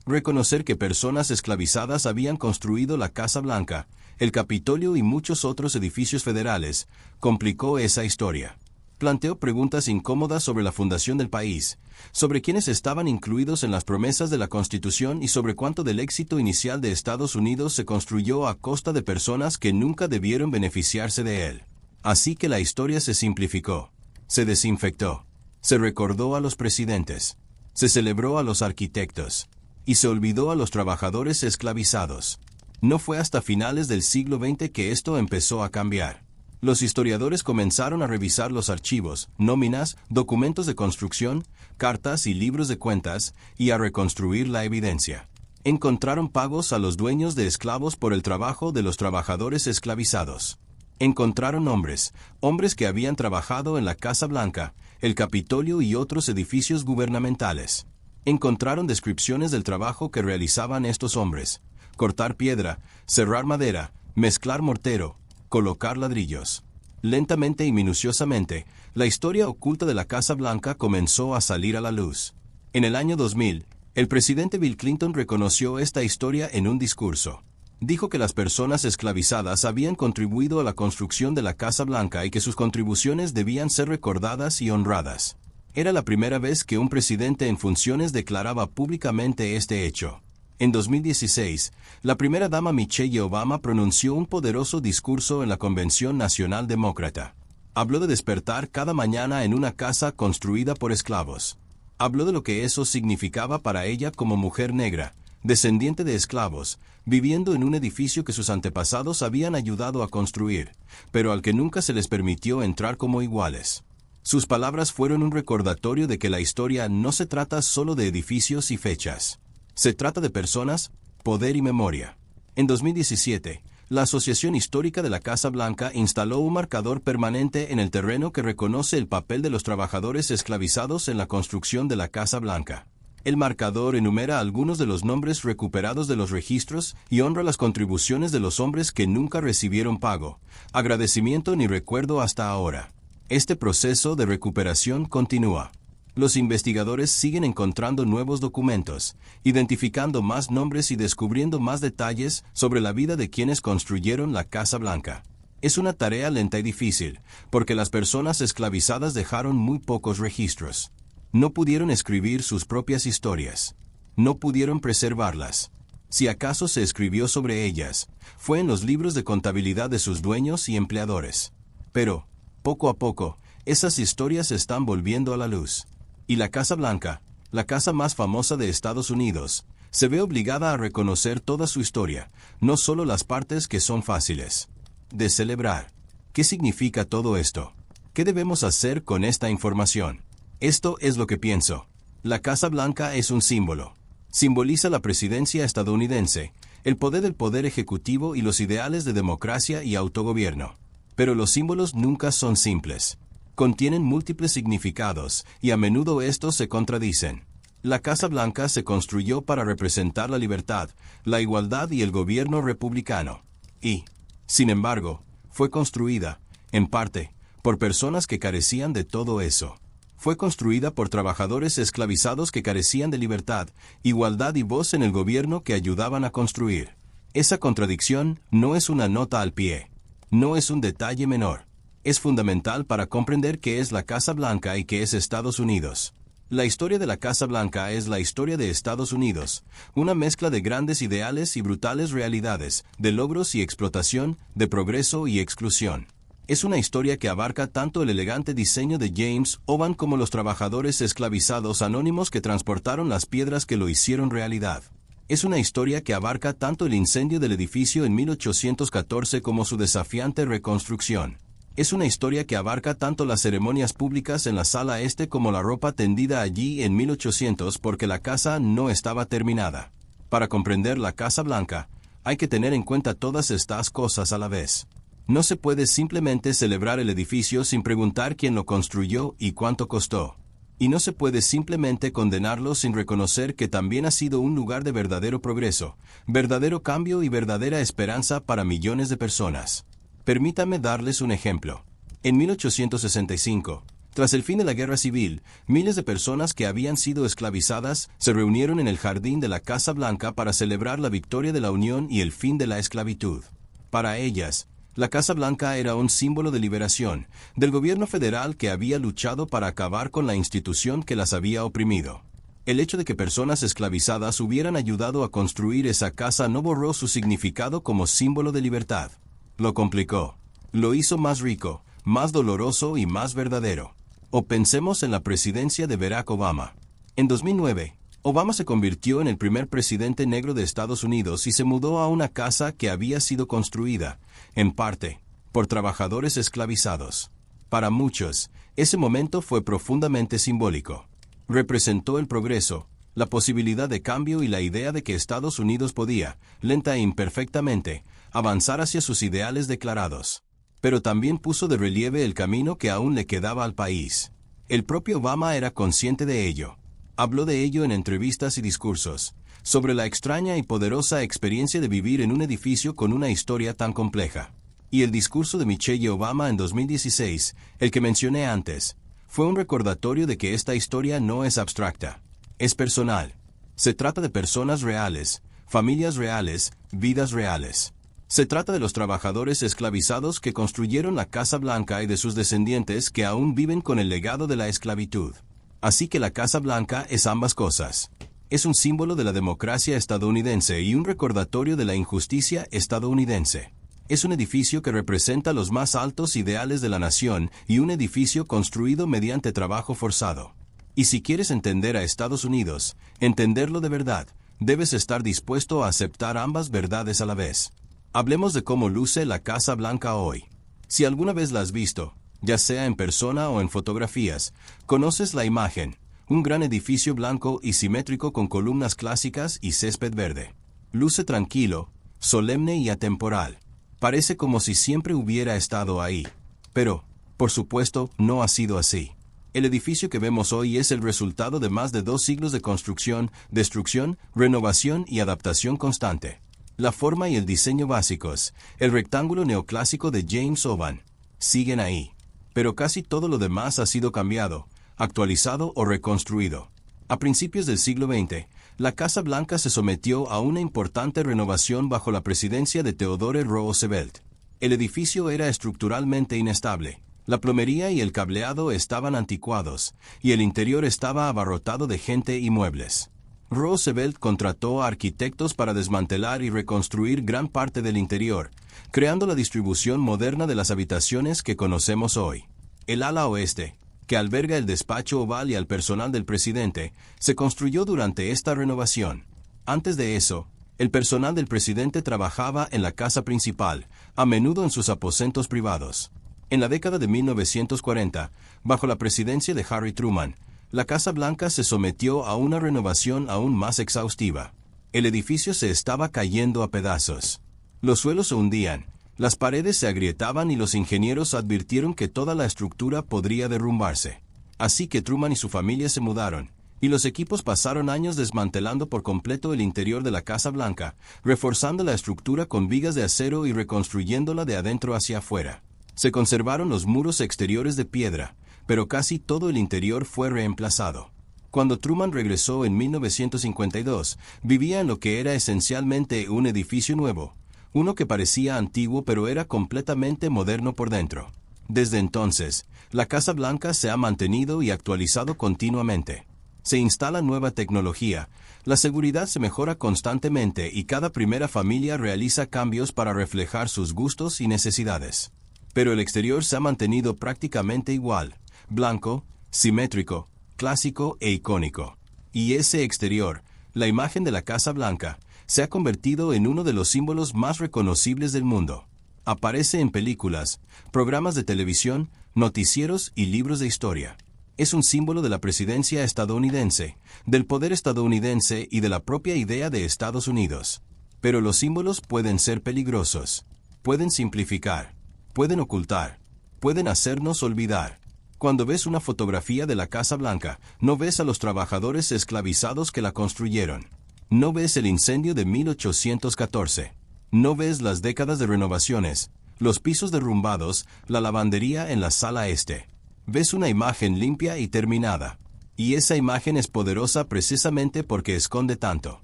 Reconocer que personas esclavizadas habían construido la Casa Blanca, el Capitolio y muchos otros edificios federales, complicó esa historia. Planteó preguntas incómodas sobre la fundación del país, sobre quiénes estaban incluidos en las promesas de la Constitución y sobre cuánto del éxito inicial de Estados Unidos se construyó a costa de personas que nunca debieron beneficiarse de él. Así que la historia se simplificó, se desinfectó, se recordó a los presidentes, se celebró a los arquitectos, y se olvidó a los trabajadores esclavizados. No fue hasta finales del siglo XX que esto empezó a cambiar. Los historiadores comenzaron a revisar los archivos, nóminas, documentos de construcción, cartas y libros de cuentas, y a reconstruir la evidencia. Encontraron pagos a los dueños de esclavos por el trabajo de los trabajadores esclavizados. Encontraron hombres que habían trabajado en la Casa Blanca, el Capitolio y otros edificios gubernamentales. Encontraron descripciones del trabajo que realizaban estos hombres, cortar piedra, serrar madera, mezclar mortero, colocar ladrillos. Lentamente y minuciosamente, la historia oculta de la Casa Blanca comenzó a salir a la luz. En el año 2000, el presidente Bill Clinton reconoció esta historia en un discurso. Dijo que las personas esclavizadas habían contribuido a la construcción de la Casa Blanca y que sus contribuciones debían ser recordadas y honradas. Era la primera vez que un presidente en funciones declaraba públicamente este hecho. En 2016, la primera dama Michelle Obama pronunció un poderoso discurso en la Convención Nacional Demócrata. Habló de despertar cada mañana en una casa construida por esclavos. Habló de lo que eso significaba para ella como mujer negra, descendiente de esclavos, viviendo en un edificio que sus antepasados habían ayudado a construir, pero al que nunca se les permitió entrar como iguales. Sus palabras fueron un recordatorio de que la historia no se trata solo de edificios y fechas. Se trata de personas, poder y memoria. En 2017, la Asociación Histórica de la Casa Blanca instaló un marcador permanente en el terreno que reconoce el papel de los trabajadores esclavizados en la construcción de la Casa Blanca. El marcador enumera algunos de los nombres recuperados de los registros y honra las contribuciones de los hombres que nunca recibieron pago, agradecimiento ni recuerdo hasta ahora. Este proceso de recuperación continúa. Los investigadores siguen encontrando nuevos documentos, identificando más nombres y descubriendo más detalles sobre la vida de quienes construyeron la Casa Blanca. Es una tarea lenta y difícil, porque las personas esclavizadas dejaron muy pocos registros. No pudieron escribir sus propias historias. No pudieron preservarlas. Si acaso se escribió sobre ellas, fue en los libros de contabilidad de sus dueños y empleadores. Pero, poco a poco, esas historias están volviendo a la luz. Y la Casa Blanca, la casa más famosa de Estados Unidos, se ve obligada a reconocer toda su historia, no solo las partes que son fáciles de celebrar. ¿Qué significa todo esto? ¿Qué debemos hacer con esta información? Esto es lo que pienso. La Casa Blanca es un símbolo. Simboliza la presidencia estadounidense, el poder del poder ejecutivo y los ideales de democracia y autogobierno. Pero los símbolos nunca son simples. Contienen múltiples significados, y a menudo estos se contradicen. La Casa Blanca se construyó para representar la libertad, la igualdad y el gobierno republicano. Y, sin embargo, fue construida, en parte, por personas que carecían de todo eso. Fue construida por trabajadores esclavizados que carecían de libertad, igualdad y voz en el gobierno que ayudaban a construir. Esa contradicción no es una nota al pie. No es un detalle menor. Es fundamental para comprender qué es la Casa Blanca y qué es Estados Unidos. La historia de la Casa Blanca es la historia de Estados Unidos, una mezcla de grandes ideales y brutales realidades, de logros y explotación, de progreso y exclusión. Es una historia que abarca tanto el elegante diseño de James Oban como los trabajadores esclavizados anónimos que transportaron las piedras que lo hicieron realidad. Es una historia que abarca tanto el incendio del edificio en 1814 como su desafiante reconstrucción. Es una historia que abarca tanto las ceremonias públicas en la sala este como la ropa tendida allí en 1800 porque la casa no estaba terminada. Para comprender la Casa Blanca, hay que tener en cuenta todas estas cosas a la vez. No se puede simplemente celebrar el edificio sin preguntar quién lo construyó y cuánto costó. Y no se puede simplemente condenarlo sin reconocer que también ha sido un lugar de verdadero progreso, verdadero cambio y verdadera esperanza para millones de personas. Permítanme darles un ejemplo. En 1865, tras el fin de la Guerra Civil, miles de personas que habían sido esclavizadas se reunieron en el jardín de la Casa Blanca para celebrar la victoria de la Unión y el fin de la esclavitud. Para ellas, la Casa Blanca era un símbolo de liberación, del gobierno federal que había luchado para acabar con la institución que las había oprimido. El hecho de que personas esclavizadas hubieran ayudado a construir esa casa no borró su significado como símbolo de libertad. Lo complicó. Lo hizo más rico, más doloroso y más verdadero. O pensemos en la presidencia de Barack Obama. En 2009, Obama se convirtió en el primer presidente negro de Estados Unidos y se mudó a una casa que había sido construida, en parte, por trabajadores esclavizados. Para muchos, ese momento fue profundamente simbólico. Representó el progreso, la posibilidad de cambio y la idea de que Estados Unidos podía, lenta e imperfectamente, avanzar hacia sus ideales declarados. Pero también puso de relieve el camino que aún le quedaba al país. El propio Obama era consciente de ello. Habló de ello en entrevistas y discursos. sobre la extraña y poderosa experiencia de vivir en un edificio con una historia tan compleja. Y el discurso de Michelle Obama en 2016, el que mencioné antes, fue un recordatorio de que esta historia no es abstracta, es personal. Se trata de personas reales, familias reales, vidas reales. Se trata de los trabajadores esclavizados que construyeron la Casa Blanca y de sus descendientes que aún viven con el legado de la esclavitud. Así que la Casa Blanca es ambas cosas. Es un símbolo de la democracia estadounidense y un recordatorio de la injusticia estadounidense. Es un edificio que representa los más altos ideales de la nación y un edificio construido mediante trabajo forzado. Y si quieres entender a Estados Unidos, entenderlo de verdad, debes estar dispuesto a aceptar ambas verdades a la vez. Hablemos de cómo luce la Casa Blanca hoy. Si alguna vez la has visto, ya sea en persona o en fotografías, conoces la imagen, un gran edificio blanco y simétrico con columnas clásicas y césped verde. Luce tranquilo, solemne y atemporal. Parece como si siempre hubiera estado ahí. Pero, por supuesto, no ha sido así. El edificio que vemos hoy es el resultado de más de 2 siglos de construcción, destrucción, renovación y adaptación constante. La forma y el diseño básicos, el rectángulo neoclásico de James Oban, siguen ahí. Pero casi todo lo demás ha sido cambiado, actualizado o reconstruido. A principios del siglo XX, la Casa Blanca se sometió a una importante renovación bajo la presidencia de Theodore Roosevelt. El edificio era estructuralmente inestable. La plomería y el cableado estaban anticuados, y el interior estaba abarrotado de gente y muebles. Roosevelt contrató a arquitectos para desmantelar y reconstruir gran parte del interior, creando la distribución moderna de las habitaciones que conocemos hoy. El ala oeste, que alberga el despacho oval y al personal del presidente, se construyó durante esta renovación. Antes de eso, el personal del presidente trabajaba en la casa principal, a menudo en sus aposentos privados. En la década de 1940, bajo la presidencia de Harry Truman, la Casa Blanca se sometió a una renovación aún más exhaustiva. El edificio se estaba cayendo a pedazos. Los suelos se hundían, las paredes se agrietaban y los ingenieros advirtieron que toda la estructura podría derrumbarse. Así que Truman y su familia se mudaron, y los equipos pasaron años desmantelando por completo el interior de la Casa Blanca, reforzando la estructura con vigas de acero y reconstruyéndola de adentro hacia afuera. Se conservaron los muros exteriores de piedra, pero casi todo el interior fue reemplazado. Cuando Truman regresó en 1952, vivía en lo que era esencialmente un edificio nuevo, uno que parecía antiguo pero era completamente moderno por dentro. Desde entonces, la Casa Blanca se ha mantenido y actualizado continuamente. Se instala nueva tecnología, la seguridad se mejora constantemente y cada primera familia realiza cambios para reflejar sus gustos y necesidades. Pero el exterior se ha mantenido prácticamente igual, blanco, simétrico, clásico e icónico. Y ese exterior, la imagen de la Casa Blanca, se ha convertido en uno de los símbolos más reconocibles del mundo. Aparece en películas, programas de televisión, noticieros y libros de historia. Es un símbolo de la presidencia estadounidense, del poder estadounidense y de la propia idea de Estados Unidos. Pero los símbolos pueden ser peligrosos, pueden simplificar, pueden ocultar, pueden hacernos olvidar. Cuando ves una fotografía de la Casa Blanca, no ves a los trabajadores esclavizados que la construyeron. No ves el incendio de 1814. No ves las décadas de renovaciones, los pisos derrumbados, la lavandería en la sala este. Ves una imagen limpia y terminada. Y esa imagen es poderosa precisamente porque esconde tanto.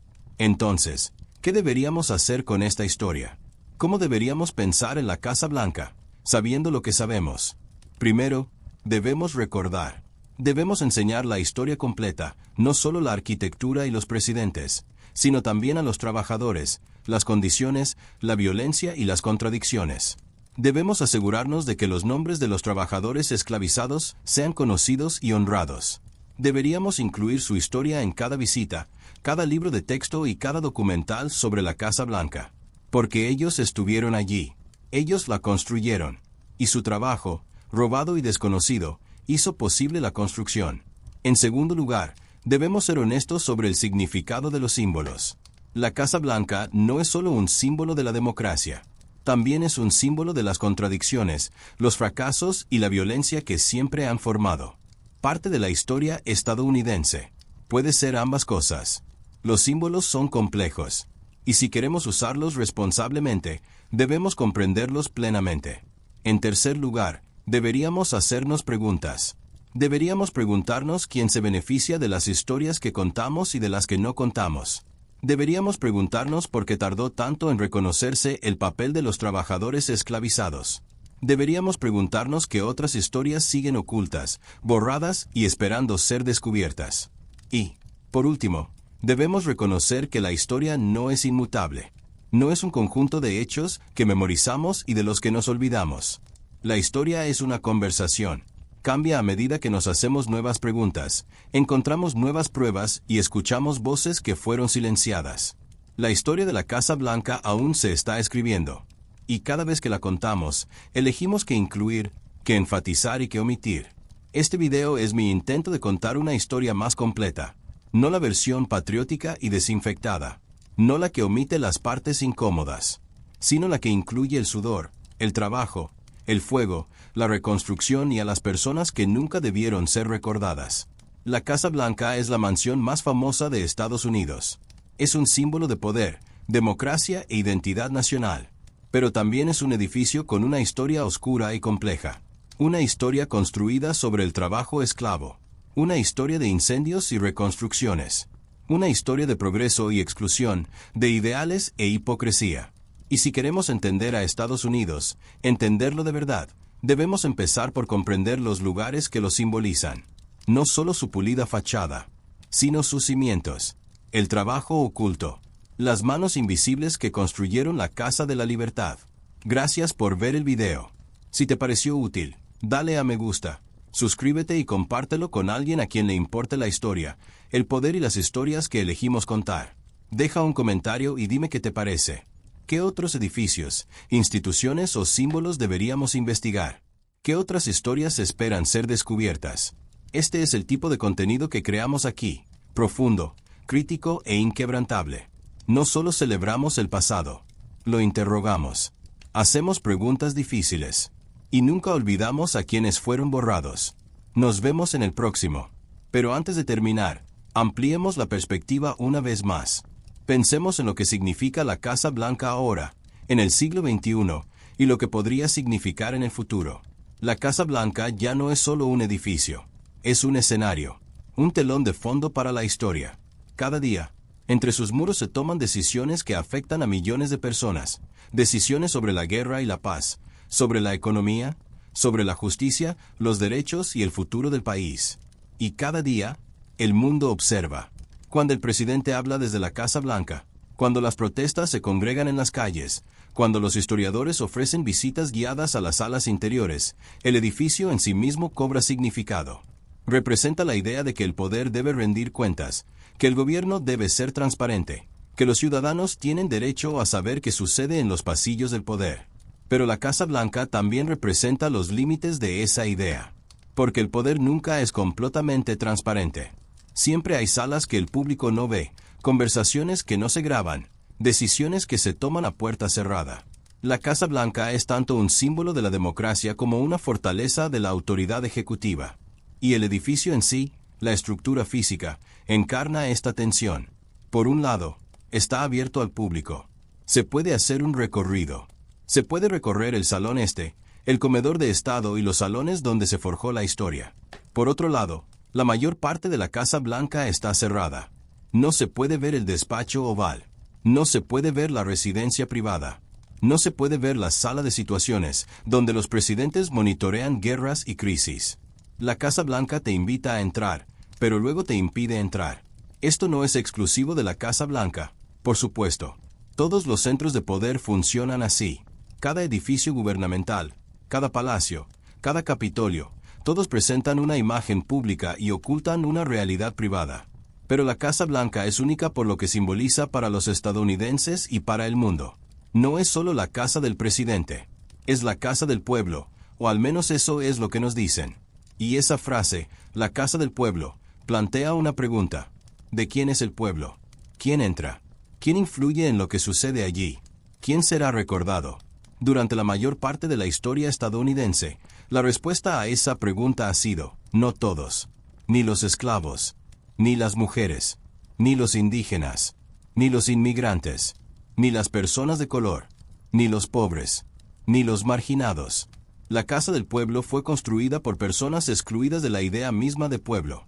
Entonces, ¿qué deberíamos hacer con esta historia? ¿Cómo deberíamos pensar en la Casa Blanca, sabiendo lo que sabemos? Primero, debemos recordar. Debemos enseñar la historia completa, no solo la arquitectura y los presidentes, sino también a los trabajadores, las condiciones, la violencia y las contradicciones. Debemos asegurarnos de que los nombres de los trabajadores esclavizados sean conocidos y honrados. Deberíamos incluir su historia en cada visita, cada libro de texto y cada documental sobre la Casa Blanca. Porque ellos estuvieron allí, ellos la construyeron, y su trabajo, robado y desconocido, hizo posible la construcción. En segundo lugar, debemos ser honestos sobre el significado de los símbolos. La Casa Blanca no es solo un símbolo de la democracia, también es un símbolo de las contradicciones, los fracasos y la violencia que siempre han formado parte de la historia estadounidense. Puede ser ambas cosas. Los símbolos son complejos. Y si queremos usarlos responsablemente, debemos comprenderlos plenamente. En tercer lugar, deberíamos hacernos preguntas. Deberíamos preguntarnos quién se beneficia de las historias que contamos y de las que no contamos. Deberíamos preguntarnos por qué tardó tanto en reconocerse el papel de los trabajadores esclavizados. Deberíamos preguntarnos qué otras historias siguen ocultas, borradas y esperando ser descubiertas. Y, por último, debemos reconocer que la historia no es inmutable. No es un conjunto de hechos que memorizamos y de los que nos olvidamos. La historia es una conversación. Cambia a medida que nos hacemos nuevas preguntas, encontramos nuevas pruebas y escuchamos voces que fueron silenciadas. La historia de la Casa Blanca aún se está escribiendo. Y cada vez que la contamos, elegimos qué incluir, qué enfatizar y qué omitir. Este video es mi intento de contar una historia más completa, no la versión patriótica y desinfectada, no la que omite las partes incómodas, sino la que incluye el sudor, el trabajo, el fuego, la reconstrucción y a las personas que nunca debieron ser recordadas. La Casa Blanca es la mansión más famosa de Estados Unidos. Es un símbolo de poder, democracia e identidad nacional. Pero también es un edificio con una historia oscura y compleja. Una historia construida sobre el trabajo esclavo. Una historia de incendios y reconstrucciones. Una historia de progreso y exclusión, de ideales e hipocresía. Y si queremos entender a Estados Unidos, entenderlo de verdad, debemos empezar por comprender los lugares que lo simbolizan. No solo su pulida fachada, sino sus cimientos, el trabajo oculto, las manos invisibles que construyeron la Casa de la Libertad. Gracias por ver el video. Si te pareció útil, dale a me gusta, suscríbete y compártelo con alguien a quien le importe la historia, el poder y las historias que elegimos contar. Deja un comentario y dime qué te parece. ¿Qué otros edificios, instituciones o símbolos deberíamos investigar? ¿Qué otras historias esperan ser descubiertas? Este es el tipo de contenido que creamos aquí, profundo, crítico e inquebrantable. No solo celebramos el pasado, lo interrogamos. Hacemos preguntas difíciles. Y nunca olvidamos a quienes fueron borrados. Nos vemos en el próximo. Pero antes de terminar, ampliemos la perspectiva una vez más. Pensemos en lo que significa la Casa Blanca ahora, en el siglo XXI, y lo que podría significar en el futuro. La Casa Blanca ya no es solo un edificio, es un escenario, un telón de fondo para la historia. Cada día, entre sus muros se toman decisiones que afectan a millones de personas, decisiones sobre la guerra y la paz, sobre la economía, sobre la justicia, los derechos y el futuro del país. Y cada día, el mundo observa. Cuando el presidente habla desde la Casa Blanca, cuando las protestas se congregan en las calles, cuando los historiadores ofrecen visitas guiadas a las salas interiores, el edificio en sí mismo cobra significado. Representa la idea de que el poder debe rendir cuentas, que el gobierno debe ser transparente, que los ciudadanos tienen derecho a saber qué sucede en los pasillos del poder. Pero la Casa Blanca también representa los límites de esa idea, porque el poder nunca es completamente transparente. Siempre hay salas que el público no ve, conversaciones que no se graban, decisiones que se toman a puerta cerrada. La Casa Blanca es tanto un símbolo de la democracia como una fortaleza de la autoridad ejecutiva. Y el edificio en sí, la estructura física, encarna esta tensión. Por un lado, está abierto al público. Se puede hacer un recorrido. Se puede recorrer el Salón Este, el Comedor de Estado y los salones donde se forjó la historia. Por otro lado, la mayor parte de la Casa Blanca está cerrada. No se puede ver el despacho oval. No se puede ver la residencia privada. No se puede ver la sala de situaciones, donde los presidentes monitorean guerras y crisis. La Casa Blanca te invita a entrar, pero luego te impide entrar. Esto no es exclusivo de la Casa Blanca, por supuesto. Todos los centros de poder funcionan así. Cada edificio gubernamental, cada palacio, cada Capitolio, todos presentan una imagen pública y ocultan una realidad privada. Pero la Casa Blanca es única por lo que simboliza para los estadounidenses y para el mundo. No es solo la casa del presidente, es la casa del pueblo, o al menos eso es lo que nos dicen. Y esa frase, la casa del pueblo, plantea una pregunta. ¿De quién es el pueblo? ¿Quién entra? ¿Quién influye en lo que sucede allí? ¿Quién será recordado? Durante la mayor parte de la historia estadounidense, la respuesta a esa pregunta ha sido, no todos, ni los esclavos, ni las mujeres, ni los indígenas, ni los inmigrantes, ni las personas de color, ni los pobres, ni los marginados. La casa del pueblo fue construida por personas excluidas de la idea misma de pueblo.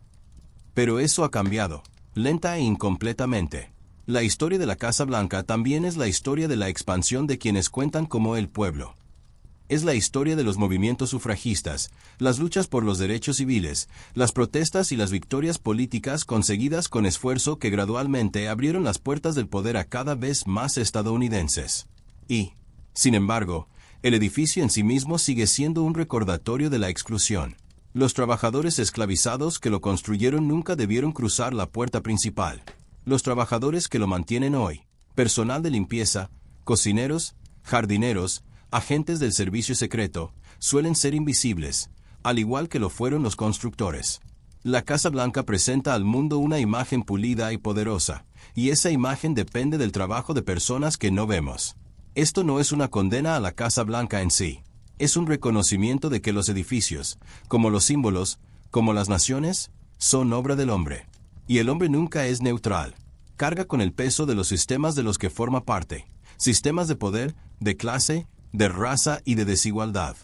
Pero eso ha cambiado, lenta e incompletamente. La historia de la Casa Blanca también es la historia de la expansión de quienes cuentan como el pueblo. Es la historia de los movimientos sufragistas, las luchas por los derechos civiles, las protestas y las victorias políticas conseguidas con esfuerzo que gradualmente abrieron las puertas del poder a cada vez más estadounidenses. Y, sin embargo, el edificio en sí mismo sigue siendo un recordatorio de la exclusión. Los trabajadores esclavizados que lo construyeron nunca debieron cruzar la puerta principal. Los trabajadores que lo mantienen hoy, personal de limpieza, cocineros, jardineros, agentes del servicio secreto, suelen ser invisibles, al igual que lo fueron los constructores. La Casa Blanca presenta al mundo una imagen pulida y poderosa, y esa imagen depende del trabajo de personas que no vemos. Esto no es una condena a la Casa Blanca en sí. Es un reconocimiento de que los edificios, como los símbolos, como las naciones, son obra del hombre. Y el hombre nunca es neutral. Carga con el peso de los sistemas de los que forma parte. Sistemas de poder, de clase, de raza y de desigualdad.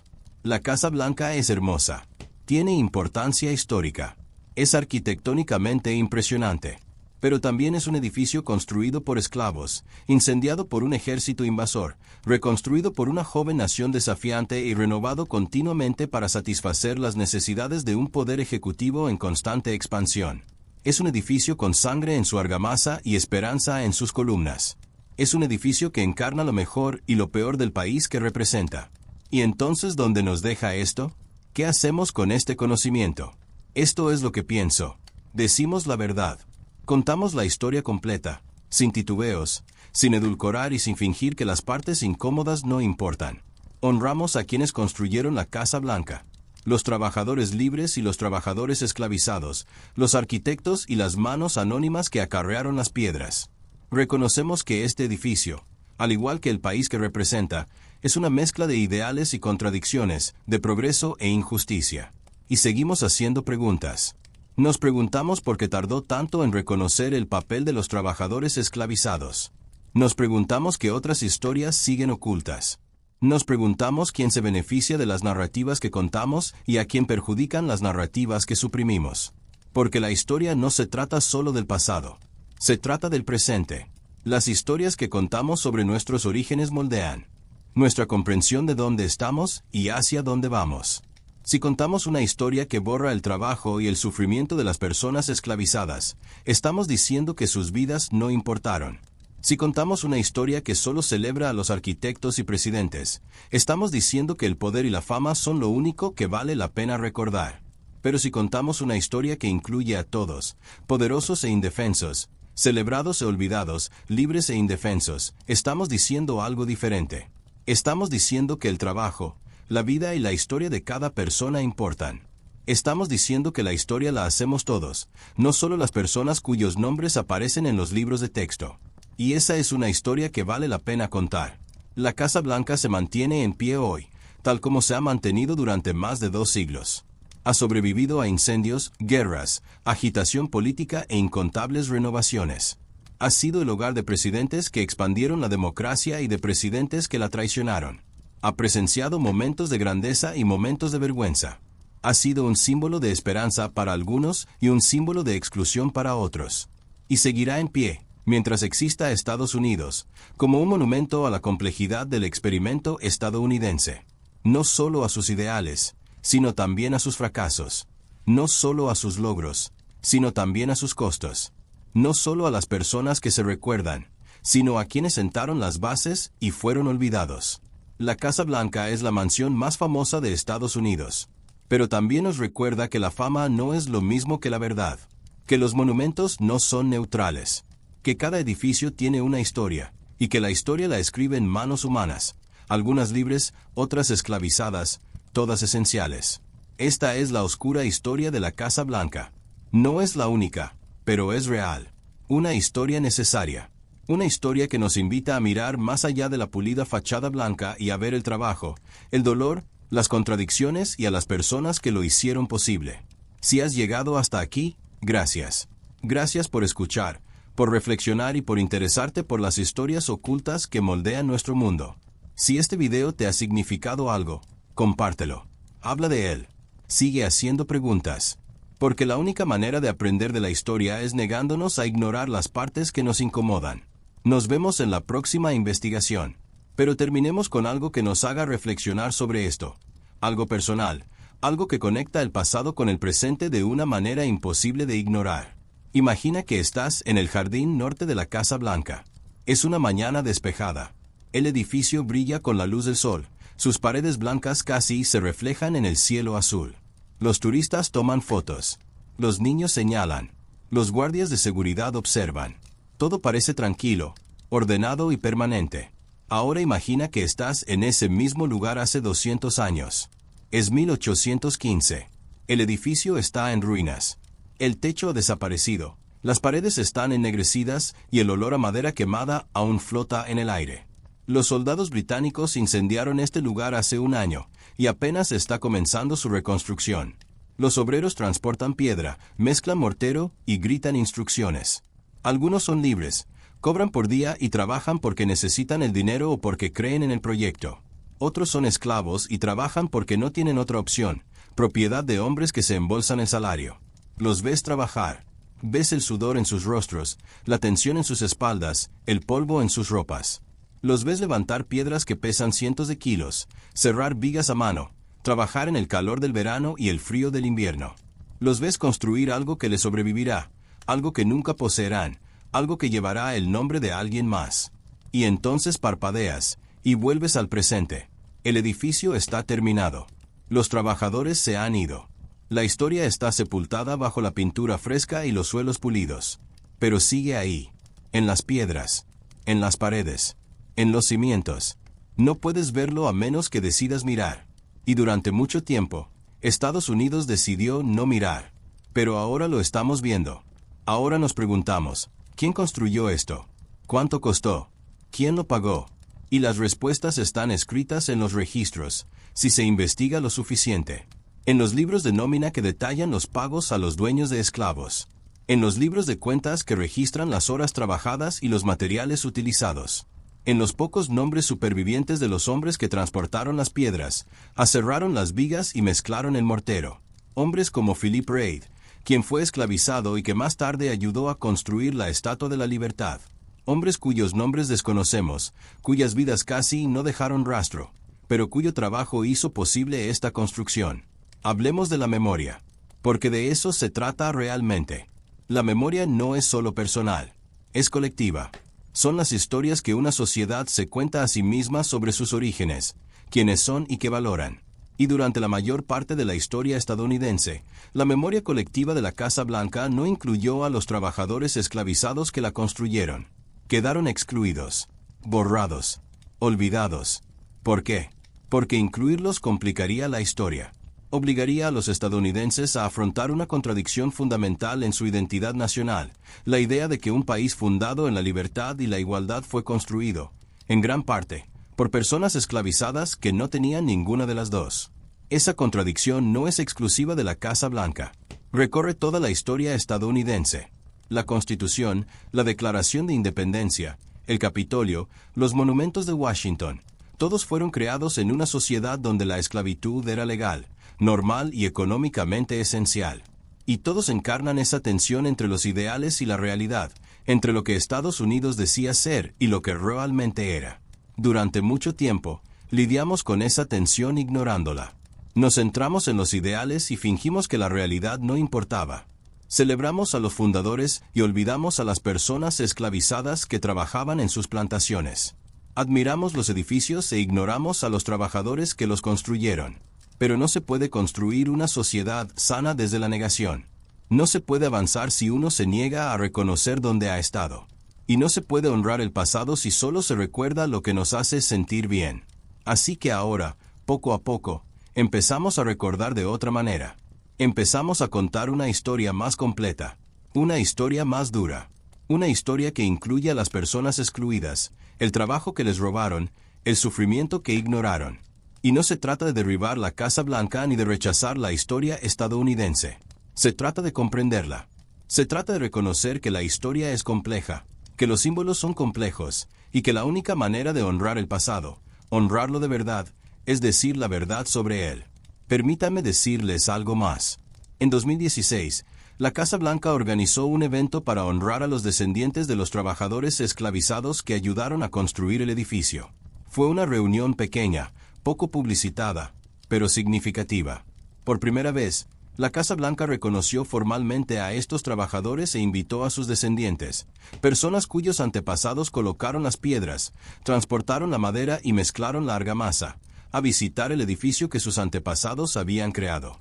La Casa Blanca es hermosa. Tiene importancia histórica. Es arquitectónicamente impresionante. Pero también es un edificio construido por esclavos, incendiado por un ejército invasor, reconstruido por una joven nación desafiante y renovado continuamente para satisfacer las necesidades de un poder ejecutivo en constante expansión. Es un edificio con sangre en su argamasa y esperanza en sus columnas. Es un edificio que encarna lo mejor y lo peor del país que representa. ¿Y entonces dónde nos deja esto? ¿Qué hacemos con este conocimiento? Esto es lo que pienso. Decimos la verdad. Contamos la historia completa, sin titubeos, sin edulcorar y sin fingir que las partes incómodas no importan. Honramos a quienes construyeron la Casa Blanca, los trabajadores libres y los trabajadores esclavizados, los arquitectos y las manos anónimas que acarrearon las piedras. Reconocemos que este edificio, al igual que el país que representa, es una mezcla de ideales y contradicciones, de progreso e injusticia. Y seguimos haciendo preguntas. Nos preguntamos por qué tardó tanto en reconocer el papel de los trabajadores esclavizados. Nos preguntamos qué otras historias siguen ocultas. Nos preguntamos quién se beneficia de las narrativas que contamos y a quién perjudican las narrativas que suprimimos. Porque la historia no se trata solo del pasado. Se trata del presente. Las historias que contamos sobre nuestros orígenes moldean nuestra comprensión de dónde estamos y hacia dónde vamos. Si contamos una historia que borra el trabajo y el sufrimiento de las personas esclavizadas, estamos diciendo que sus vidas no importaron. Si contamos una historia que solo celebra a los arquitectos y presidentes, estamos diciendo que el poder y la fama son lo único que vale la pena recordar. Pero si contamos una historia que incluye a todos, poderosos e indefensos, celebrados e olvidados, libres e indefensos, estamos diciendo algo diferente. Estamos diciendo que el trabajo, la vida y la historia de cada persona importan. Estamos diciendo que la historia la hacemos todos, no solo las personas cuyos nombres aparecen en los libros de texto. Y esa es una historia que vale la pena contar. La Casa Blanca se mantiene en pie hoy, tal como se ha mantenido durante más de 2 siglos. Ha sobrevivido a incendios, guerras, agitación política e incontables renovaciones. Ha sido el hogar de presidentes que expandieron la democracia y de presidentes que la traicionaron. Ha presenciado momentos de grandeza y momentos de vergüenza. Ha sido un símbolo de esperanza para algunos y un símbolo de exclusión para otros. Y seguirá en pie, mientras exista Estados Unidos, como un monumento a la complejidad del experimento estadounidense. No solo a sus ideales, sino también a sus fracasos. No solo a sus logros, sino también a sus costos. No solo a las personas que se recuerdan, sino a quienes sentaron las bases y fueron olvidados. La Casa Blanca es la mansión más famosa de Estados Unidos. Pero también nos recuerda que la fama no es lo mismo que la verdad, que los monumentos no son neutrales, que cada edificio tiene una historia, y que la historia la escriben manos humanas, algunas libres, otras esclavizadas, todas esenciales. Esta es la oscura historia de la Casa Blanca. No es la única, pero es real. Una historia necesaria. Una historia que nos invita a mirar más allá de la pulida fachada blanca y a ver el trabajo, el dolor, las contradicciones y a las personas que lo hicieron posible. Si has llegado hasta aquí, gracias. Gracias por escuchar. por reflexionar y por interesarte por las historias ocultas que moldean nuestro mundo. Si este video te ha significado algo, compártelo. Habla de él. Sigue haciendo preguntas. Porque la única manera de aprender de la historia es negándonos a ignorar las partes que nos incomodan. Nos vemos en la próxima investigación. Pero terminemos con algo que nos haga reflexionar sobre esto. Algo personal. Algo que conecta el pasado con el presente de una manera imposible de ignorar. Imagina que estás en el jardín norte de la Casa Blanca. Es una mañana despejada. El edificio brilla con la luz del sol. Sus paredes blancas casi se reflejan en el cielo azul. Los turistas toman fotos. Los niños señalan. Los guardias de seguridad observan. Todo parece tranquilo, ordenado y permanente. Ahora imagina que estás en ese mismo lugar hace 200 años. Es 1815. El edificio está en ruinas. El techo ha desaparecido. Las paredes están ennegrecidas y el olor a madera quemada aún flota en el aire. Los soldados británicos incendiaron este lugar hace un año, y apenas está comenzando su reconstrucción. Los obreros transportan piedra, mezclan mortero y gritan instrucciones. Algunos son libres, cobran por día y trabajan porque necesitan el dinero o porque creen en el proyecto. Otros son esclavos y trabajan porque no tienen otra opción, propiedad de hombres que se embolsan el salario. Los ves trabajar. Ves el sudor en sus rostros, la tensión en sus espaldas, el polvo en sus ropas. Los ves levantar piedras que pesan cientos de kilos, cerrar vigas a mano, trabajar en el calor del verano y el frío del invierno. Los ves construir algo que les sobrevivirá, algo que nunca poseerán, algo que llevará el nombre de alguien más. Y entonces parpadeas, y vuelves al presente. El edificio está terminado. Los trabajadores se han ido. La historia está sepultada bajo la pintura fresca y los suelos pulidos. Pero sigue ahí, en las piedras, en las paredes, en los cimientos. No puedes verlo a menos que decidas mirar. Y durante mucho tiempo, Estados Unidos decidió no mirar. Pero ahora lo estamos viendo. Ahora nos preguntamos, ¿quién construyó esto? ¿Cuánto costó? ¿Quién lo pagó? Y las respuestas están escritas en los registros, si se investiga lo suficiente. En los libros de nómina que detallan los pagos a los dueños de esclavos. En los libros de cuentas que registran las horas trabajadas y los materiales utilizados. En los pocos nombres supervivientes de los hombres que transportaron las piedras, aserraron las vigas y mezclaron el mortero. Hombres como Philip Reid, quien fue esclavizado y que más tarde ayudó a construir la Estatua de la Libertad. Hombres cuyos nombres desconocemos, cuyas vidas casi no dejaron rastro, pero cuyo trabajo hizo posible esta construcción. Hablemos de la memoria, porque de eso se trata realmente. La memoria no es solo personal, es colectiva. Son las historias que una sociedad se cuenta a sí misma sobre sus orígenes, quiénes son y qué valoran. Y durante la mayor parte de la historia estadounidense, la memoria colectiva de la Casa Blanca no incluyó a los trabajadores esclavizados que la construyeron. Quedaron excluidos, borrados, olvidados. ¿Por qué? Porque incluirlos complicaría la historia. Obligaría a los estadounidenses a afrontar una contradicción fundamental en su identidad nacional, la idea de que un país fundado en la libertad y la igualdad fue construido, en gran parte, por personas esclavizadas que no tenían ninguna de las dos. Esa contradicción no es exclusiva de la Casa Blanca. Recorre toda la historia estadounidense. La Constitución, la Declaración de Independencia, el Capitolio, los monumentos de Washington, todos fueron creados en una sociedad donde la esclavitud era legal, normal y económicamente esencial. Y todos encarnan esa tensión entre los ideales y la realidad, entre lo que Estados Unidos decía ser y lo que realmente era. Durante mucho tiempo, lidiamos con esa tensión ignorándola. Nos centramos en los ideales y fingimos que la realidad no importaba. Celebramos a los fundadores y olvidamos a las personas esclavizadas que trabajaban en sus plantaciones. Admiramos los edificios e ignoramos a los trabajadores que los construyeron. Pero no se puede construir una sociedad sana desde la negación. No se puede avanzar si uno se niega a reconocer dónde ha estado. Y no se puede honrar el pasado si solo se recuerda lo que nos hace sentir bien. Así que ahora, poco a poco, empezamos a recordar de otra manera. Empezamos a contar una historia más completa, una historia más dura, una historia que incluye a las personas excluidas, el trabajo que les robaron, el sufrimiento que ignoraron. Y no se trata de derribar la Casa Blanca ni de rechazar la historia estadounidense. Se trata de comprenderla. Se trata de reconocer que la historia es compleja, que los símbolos son complejos, y que la única manera de honrar el pasado, honrarlo de verdad, es decir la verdad sobre él. Permítanme decirles algo más. En 2016, la Casa Blanca organizó un evento para honrar a los descendientes de los trabajadores esclavizados que ayudaron a construir el edificio. Fue una reunión pequeña, poco publicitada, pero significativa. Por primera vez, la Casa Blanca reconoció formalmente a estos trabajadores e invitó a sus descendientes, personas cuyos antepasados colocaron las piedras, transportaron la madera y mezclaron la argamasa, a visitar el edificio que sus antepasados habían creado.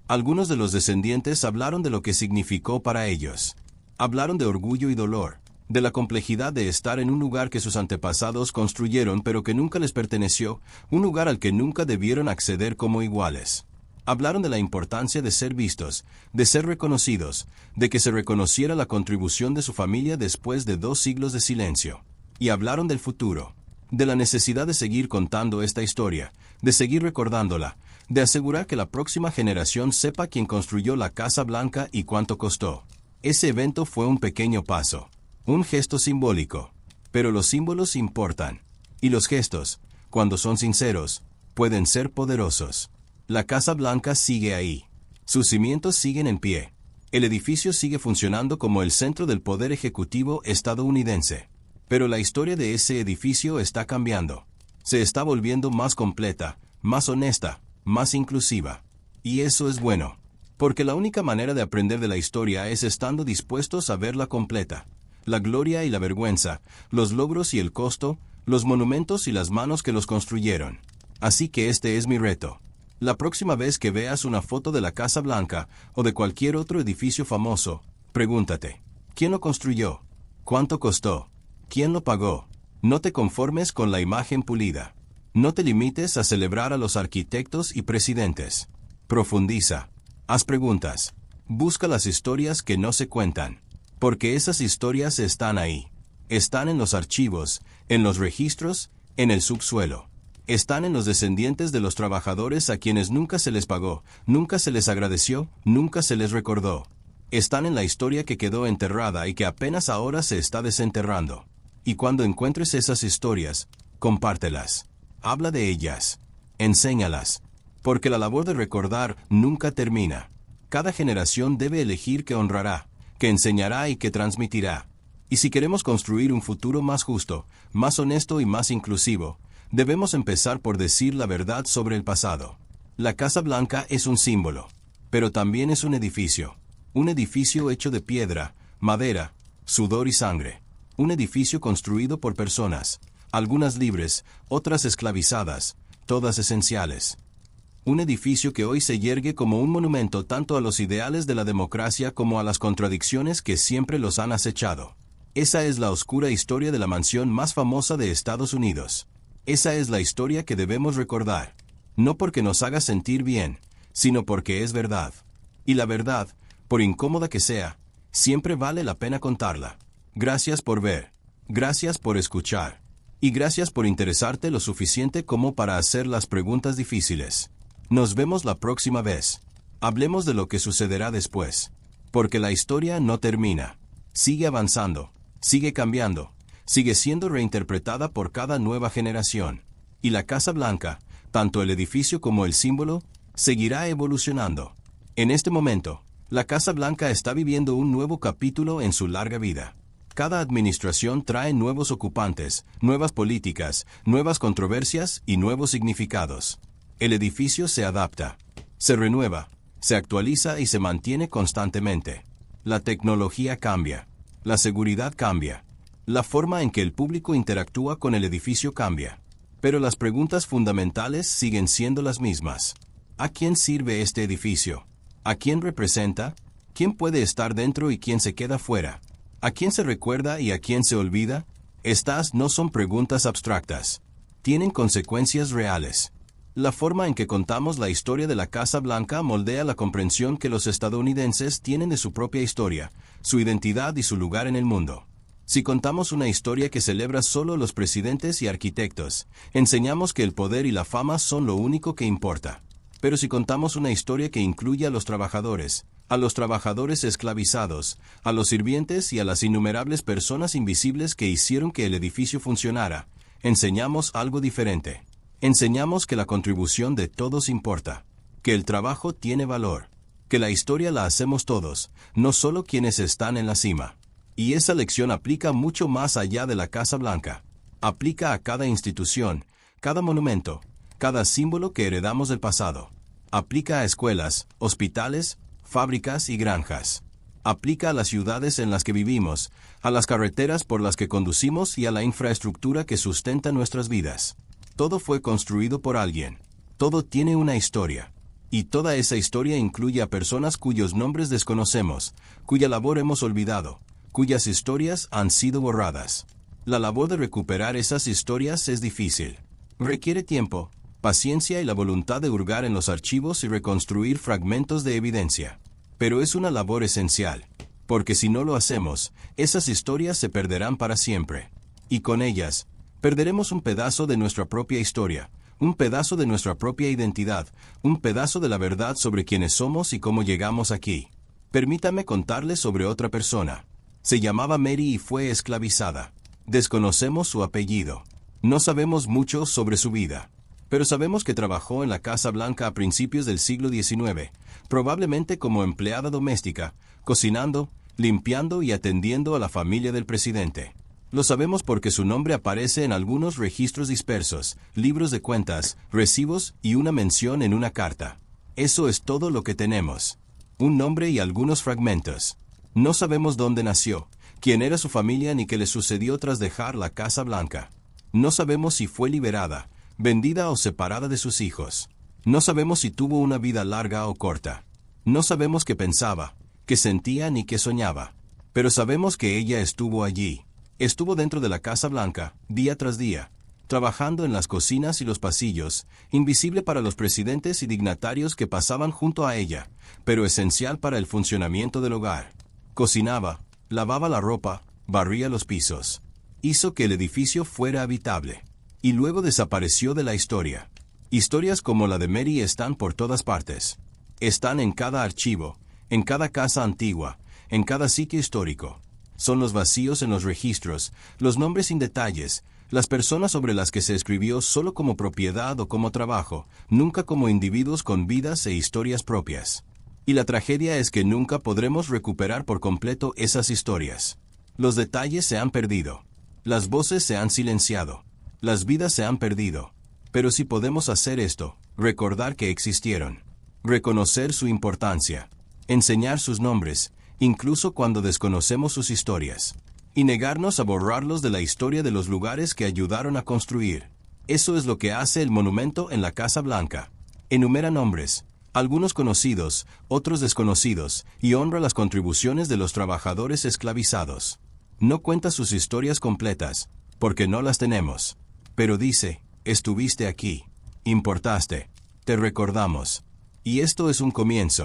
Algunos de los descendientes hablaron de lo que significó para ellos. Hablaron de orgullo y dolor, de la complejidad de estar en un lugar que sus antepasados construyeron pero que nunca les perteneció, un lugar al que nunca debieron acceder como iguales. Hablaron de la importancia de ser vistos, de ser reconocidos, de que se reconociera la contribución de su familia después de 2 siglos de silencio. Y hablaron del futuro, de la necesidad de seguir contando esta historia, de seguir recordándola, de asegurar que la próxima generación sepa quién construyó la Casa Blanca y cuánto costó. Ese evento fue un pequeño paso, un gesto simbólico, pero los símbolos importan, y los gestos, cuando son sinceros, pueden ser poderosos. La Casa Blanca sigue ahí. Sus cimientos siguen en pie. El edificio sigue funcionando como el centro del poder ejecutivo estadounidense. Pero la historia de ese edificio está cambiando. Se está volviendo más completa, más honesta, más inclusiva. Y eso es bueno. Porque la única manera de aprender de la historia es estando dispuestos a verla completa. La gloria y la vergüenza, los logros y el costo, los monumentos y las manos que los construyeron. Así que este es mi reto. La próxima vez que veas una foto de la Casa Blanca o de cualquier otro edificio famoso, pregúntate, ¿quién lo construyó? ¿Cuánto costó? ¿Quién lo pagó? No te conformes con la imagen pulida. No te limites a celebrar a los arquitectos y presidentes. Profundiza. Haz preguntas. Busca las historias que no se cuentan. Porque esas historias están ahí. Están en los archivos, en los registros, en el subsuelo. Están en los descendientes de los trabajadores a quienes nunca se les pagó, nunca se les agradeció, nunca se les recordó. Están en la historia que quedó enterrada y que apenas ahora se está desenterrando. Y cuando encuentres esas historias, compártelas. Habla de ellas. Enséñalas. Porque la labor de recordar nunca termina. Cada generación debe elegir qué honrará, que enseñará y que transmitirá. Y si queremos construir un futuro más justo, más honesto y más inclusivo, debemos empezar por decir la verdad sobre el pasado. La Casa Blanca es un símbolo, pero también es un edificio hecho de piedra, madera, sudor y sangre. Un edificio construido por personas, algunas libres, otras esclavizadas, todas esenciales. Un edificio que hoy se yergue como un monumento tanto a los ideales de la democracia como a las contradicciones que siempre los han acechado. Esa es la oscura historia de la mansión más famosa de Estados Unidos. Esa es la historia que debemos recordar, no porque nos haga sentir bien, sino porque es verdad. Y la verdad, por incómoda que sea, siempre vale la pena contarla. Gracias por ver, gracias por escuchar, y gracias por interesarte lo suficiente como para hacer las preguntas difíciles. Nos vemos la próxima vez. Hablemos de lo que sucederá después. Porque la historia no termina. Sigue avanzando, sigue cambiando, sigue siendo reinterpretada por cada nueva generación. Y la Casa Blanca, tanto el edificio como el símbolo, seguirá evolucionando. En este momento, la Casa Blanca está viviendo un nuevo capítulo en su larga vida. Cada administración trae nuevos ocupantes, nuevas políticas, nuevas controversias y nuevos significados. El edificio se adapta, se renueva, se actualiza y se mantiene constantemente. La tecnología cambia, la seguridad cambia, la forma en que el público interactúa con el edificio cambia. Pero las preguntas fundamentales siguen siendo las mismas. ¿A quién sirve este edificio? ¿A quién representa? ¿Quién puede estar dentro y quién se queda fuera? ¿A quién se recuerda y a quién se olvida? Estas no son preguntas abstractas. Tienen consecuencias reales. La forma en que contamos la historia de la Casa Blanca moldea la comprensión que los estadounidenses tienen de su propia historia, su identidad y su lugar en el mundo. Si contamos una historia que celebra solo los presidentes y arquitectos, enseñamos que el poder y la fama son lo único que importa. Pero si contamos una historia que incluye a los trabajadores, a los trabajadores esclavizados, a los sirvientes y a las innumerables personas invisibles que hicieron que el edificio funcionara, enseñamos algo diferente. Enseñamos que la contribución de todos importa, que el trabajo tiene valor, que la historia la hacemos todos, no solo quienes están en la cima. Y esa lección aplica mucho más allá de la Casa Blanca. Aplica a cada institución, cada monumento, cada símbolo que heredamos del pasado. Aplica a escuelas, hospitales, fábricas y granjas. Aplica a las ciudades en las que vivimos, a las carreteras por las que conducimos y a la infraestructura que sustenta nuestras vidas. Todo fue construido por alguien. Todo tiene una historia. Y toda esa historia incluye a personas cuyos nombres desconocemos, cuya labor hemos olvidado, cuyas historias han sido borradas. La labor de recuperar esas historias es difícil. Requiere tiempo, paciencia y la voluntad de hurgar en los archivos y reconstruir fragmentos de evidencia. Pero es una labor esencial, porque si no lo hacemos, esas historias se perderán para siempre. Y con ellas, perderemos un pedazo de nuestra propia historia, un pedazo de nuestra propia identidad, un pedazo de la verdad sobre quiénes somos y cómo llegamos aquí. Permítame contarles sobre otra persona. Se llamaba Mary y fue esclavizada. Desconocemos su apellido. No sabemos mucho sobre su vida. Pero sabemos que trabajó en la Casa Blanca a principios del siglo XIX, probablemente como empleada doméstica, cocinando, limpiando y atendiendo a la familia del presidente. Lo sabemos porque su nombre aparece en algunos registros dispersos, libros de cuentas, recibos y una mención en una carta. Eso es todo lo que tenemos. Un nombre y algunos fragmentos. No sabemos dónde nació, quién era su familia ni qué le sucedió tras dejar la Casa Blanca. No sabemos si fue liberada, vendida o separada de sus hijos. No sabemos si tuvo una vida larga o corta. No sabemos qué pensaba, qué sentía ni qué soñaba. Pero sabemos que ella estuvo allí. Estuvo dentro de la Casa Blanca, día tras día, trabajando en las cocinas y los pasillos, invisible para los presidentes y dignatarios que pasaban junto a ella, pero esencial para el funcionamiento del hogar. Cocinaba, lavaba la ropa, barría los pisos. Hizo que el edificio fuera habitable. Y luego desapareció de la historia. Historias como la de Mary están por todas partes. Están en cada archivo, en cada casa antigua, en cada sitio histórico. Son los vacíos en los registros, los nombres sin detalles, las personas sobre las que se escribió solo como propiedad o como trabajo, nunca como individuos con vidas e historias propias. Y la tragedia es que nunca podremos recuperar por completo esas historias. Los detalles se han perdido. Las voces se han silenciado. Las vidas se han perdido. Pero si podemos hacer esto, recordar que existieron, reconocer su importancia, enseñar sus nombres, incluso cuando desconocemos sus historias, y negarnos a borrarlos de la historia de los lugares que ayudaron a construir. Eso es lo que hace el monumento en la Casa Blanca. Enumera nombres, algunos conocidos, otros desconocidos, y honra las contribuciones de los trabajadores esclavizados. No cuenta sus historias completas, porque no las tenemos. Pero dice, estuviste aquí, importaste, te recordamos. Y esto es un comienzo.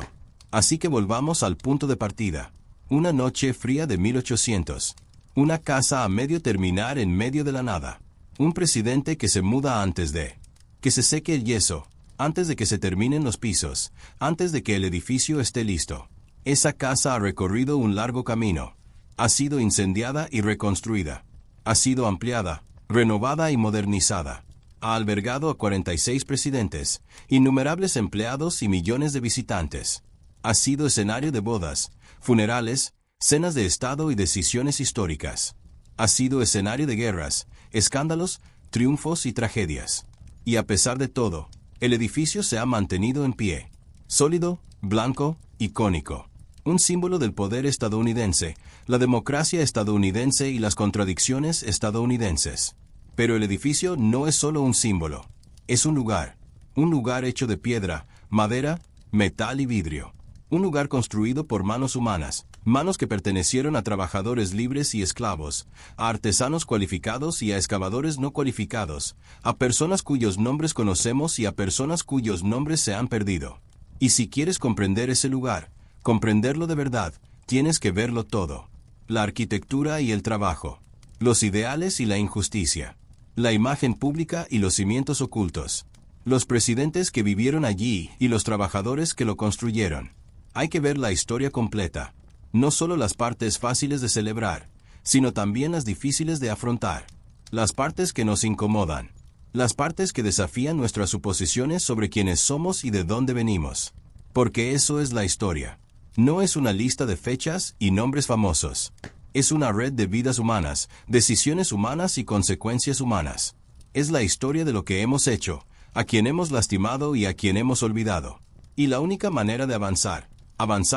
Así que volvamos al punto de partida. Una noche fría de 1800. Una casa a medio terminar en medio de la nada. Un presidente que se muda antes de que se seque el yeso, antes de que se terminen los pisos, antes de que el edificio esté listo. Esa casa ha recorrido un largo camino. Ha sido incendiada y reconstruida. Ha sido ampliada, renovada y modernizada. Ha albergado a 46 presidentes, innumerables empleados y millones de visitantes. Ha sido escenario de bodas, funerales, cenas de Estado y decisiones históricas. Ha sido escenario de guerras, escándalos, triunfos y tragedias. Y a pesar de todo, el edificio se ha mantenido en pie. Sólido, blanco, icónico. Un símbolo del poder estadounidense, la democracia estadounidense y las contradicciones estadounidenses. Pero el edificio no es solo un símbolo. Es un lugar hecho de piedra, madera, metal y vidrio. Un lugar construido por manos humanas, manos que pertenecieron a trabajadores libres y esclavos, a artesanos cualificados y a excavadores no cualificados, a personas cuyos nombres conocemos y a personas cuyos nombres se han perdido. Y si quieres comprender ese lugar, comprenderlo de verdad, tienes que verlo todo. La arquitectura y el trabajo, los ideales y la injusticia, la imagen pública y los cimientos ocultos, los presidentes que vivieron allí y los trabajadores que lo construyeron. Hay que ver la historia completa. No solo las partes fáciles de celebrar, sino también las difíciles de afrontar. Las partes que nos incomodan. Las partes que desafían nuestras suposiciones sobre quiénes somos y de dónde venimos. Porque eso es la historia. No es una lista de fechas y nombres famosos. Es una red de vidas humanas, decisiones humanas y consecuencias humanas. Es la historia de lo que hemos hecho, a quien hemos lastimado y a quien hemos olvidado. Y la única manera de avanzar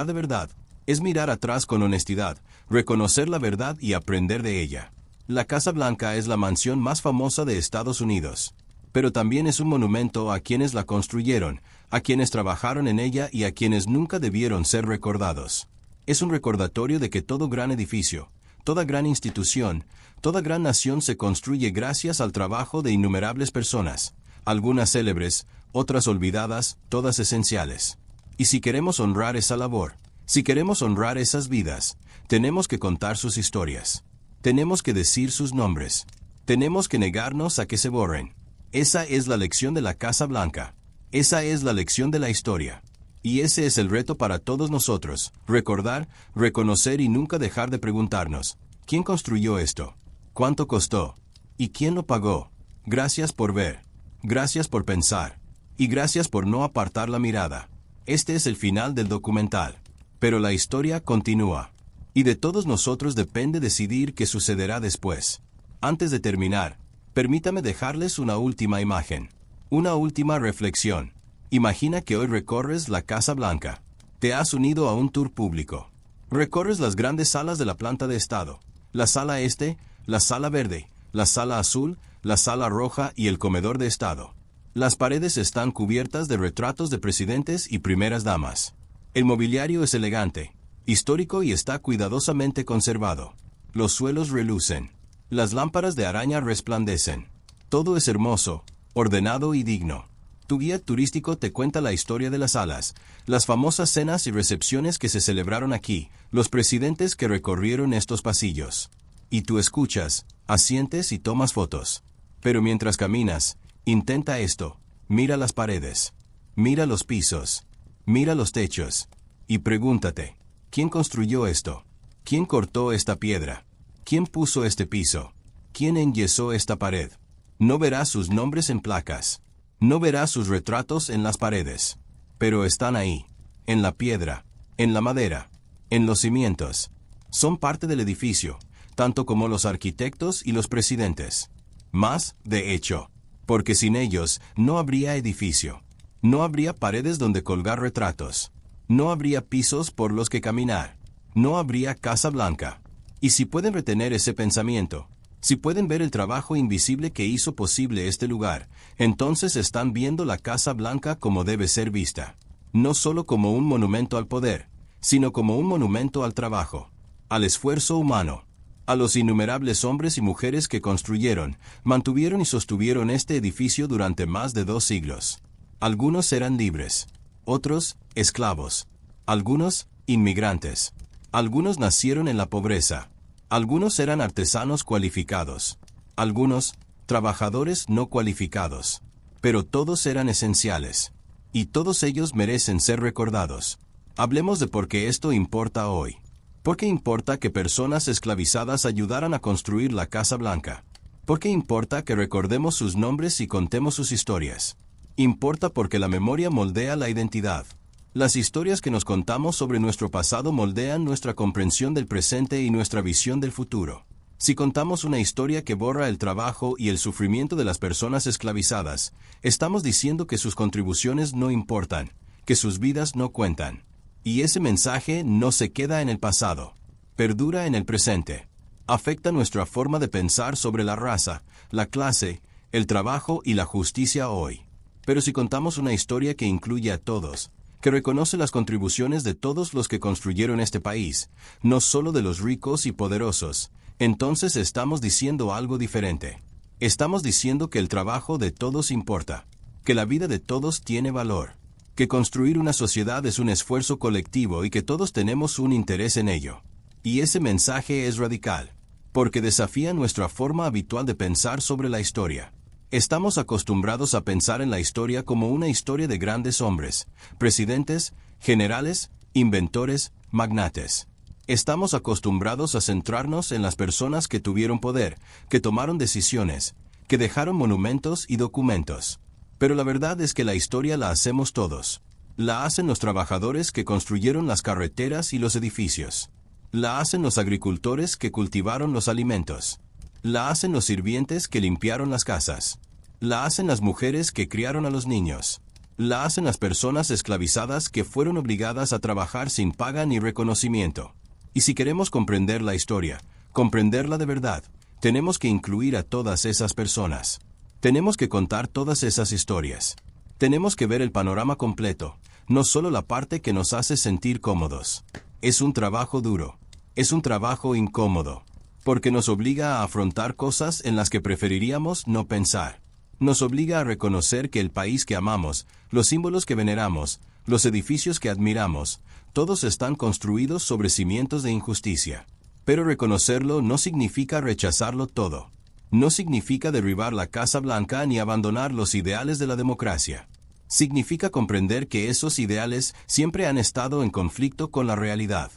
de verdad, es mirar atrás con honestidad, reconocer la verdad y aprender de ella. La Casa Blanca es la mansión más famosa de Estados Unidos. Pero también es un monumento a quienes la construyeron, a quienes trabajaron en ella y a quienes nunca debieron ser recordados. Es un recordatorio de que todo gran edificio, toda gran institución, toda gran nación se construye gracias al trabajo de innumerables personas, algunas célebres, otras olvidadas, todas esenciales. Y si queremos honrar esa labor, si queremos honrar esas vidas, tenemos que contar sus historias. Tenemos que decir sus nombres. Tenemos que negarnos a que se borren. Esa es la lección de la Casa Blanca. Esa es la lección de la historia. Y ese es el reto para todos nosotros, recordar, reconocer y nunca dejar de preguntarnos, ¿quién construyó esto? ¿Cuánto costó? ¿Y quién lo pagó? Gracias por ver. Gracias por pensar. Y gracias por no apartar la mirada. Este es el final del documental. Pero la historia continúa. Y de todos nosotros depende decidir qué sucederá después. Antes de terminar, permítame dejarles una última imagen. Una última reflexión. Imagina que hoy recorres la Casa Blanca. Te has unido a un tour público. Recorres las grandes salas de la planta de Estado. La sala este, la sala verde, la sala azul, la sala roja y el comedor de Estado. Las paredes están cubiertas de retratos de presidentes y primeras damas. El mobiliario es elegante, histórico y está cuidadosamente conservado. Los suelos relucen. Las lámparas de araña resplandecen. Todo es hermoso, ordenado y digno. Tu guía turístico te cuenta la historia de las salas, las famosas cenas y recepciones que se celebraron aquí, los presidentes que recorrieron estos pasillos. Y tú escuchas, asientes y tomas fotos. Pero mientras caminas, intenta esto. Mira las paredes. Mira los pisos. Mira los techos. Y pregúntate, ¿quién construyó esto? ¿Quién cortó esta piedra? ¿Quién puso este piso? ¿Quién enyesó esta pared? No verás sus nombres en placas. No verás sus retratos en las paredes. Pero están ahí, en la piedra, en la madera, en los cimientos. Son parte del edificio, tanto como los arquitectos y los presidentes. Más, de hecho, porque sin ellos no habría edificio. No habría paredes donde colgar retratos. No habría pisos por los que caminar. No habría Casa Blanca. Y si pueden retener ese pensamiento, si pueden ver el trabajo invisible que hizo posible este lugar, entonces están viendo la Casa Blanca como debe ser vista. No solo como un monumento al poder, sino como un monumento al trabajo, al esfuerzo humano, a los innumerables hombres y mujeres que construyeron, mantuvieron y sostuvieron este edificio durante más de 2 siglos. Algunos eran libres, otros, esclavos, algunos, inmigrantes. Algunos nacieron en la pobreza. Algunos eran artesanos cualificados. Algunos, trabajadores no cualificados. Pero todos eran esenciales. Y todos ellos merecen ser recordados. Hablemos de por qué esto importa hoy. ¿Por qué importa que personas esclavizadas ayudaran a construir la Casa Blanca? ¿Por qué importa que recordemos sus nombres y contemos sus historias? Importa porque la memoria moldea la identidad. Las historias que nos contamos sobre nuestro pasado moldean nuestra comprensión del presente y nuestra visión del futuro. Si contamos una historia que borra el trabajo y el sufrimiento de las personas esclavizadas, estamos diciendo que sus contribuciones no importan, que sus vidas no cuentan. Y ese mensaje no se queda en el pasado, perdura en el presente. Afecta nuestra forma de pensar sobre la raza, la clase, el trabajo y la justicia hoy. Pero si contamos una historia que incluye a todos, que reconoce las contribuciones de todos los que construyeron este país, no solo de los ricos y poderosos, entonces estamos diciendo algo diferente. Estamos diciendo que el trabajo de todos importa, que la vida de todos tiene valor, que construir una sociedad es un esfuerzo colectivo y que todos tenemos un interés en ello. Y ese mensaje es radical, porque desafía nuestra forma habitual de pensar sobre la historia. Estamos acostumbrados a pensar en la historia como una historia de grandes hombres, presidentes, generales, inventores, magnates. Estamos acostumbrados a centrarnos en las personas que tuvieron poder, que tomaron decisiones, que dejaron monumentos y documentos. Pero la verdad es que la historia la hacemos todos. La hacen los trabajadores que construyeron las carreteras y los edificios. La hacen los agricultores que cultivaron los alimentos. La hacen los sirvientes que limpiaron las casas. La hacen las mujeres que criaron a los niños. La hacen las personas esclavizadas que fueron obligadas a trabajar sin paga ni reconocimiento. Y si queremos comprender la historia, comprenderla de verdad, tenemos que incluir a todas esas personas. Tenemos que contar todas esas historias. Tenemos que ver el panorama completo, no solo la parte que nos hace sentir cómodos. Es un trabajo duro. Es un trabajo incómodo, porque nos obliga a afrontar cosas en las que preferiríamos no pensar. Nos obliga a reconocer que el país que amamos, los símbolos que veneramos, los edificios que admiramos, todos están construidos sobre cimientos de injusticia. Pero reconocerlo no significa rechazarlo todo. No significa derribar la Casa Blanca ni abandonar los ideales de la democracia. Significa comprender que esos ideales siempre han estado en conflicto con la realidad.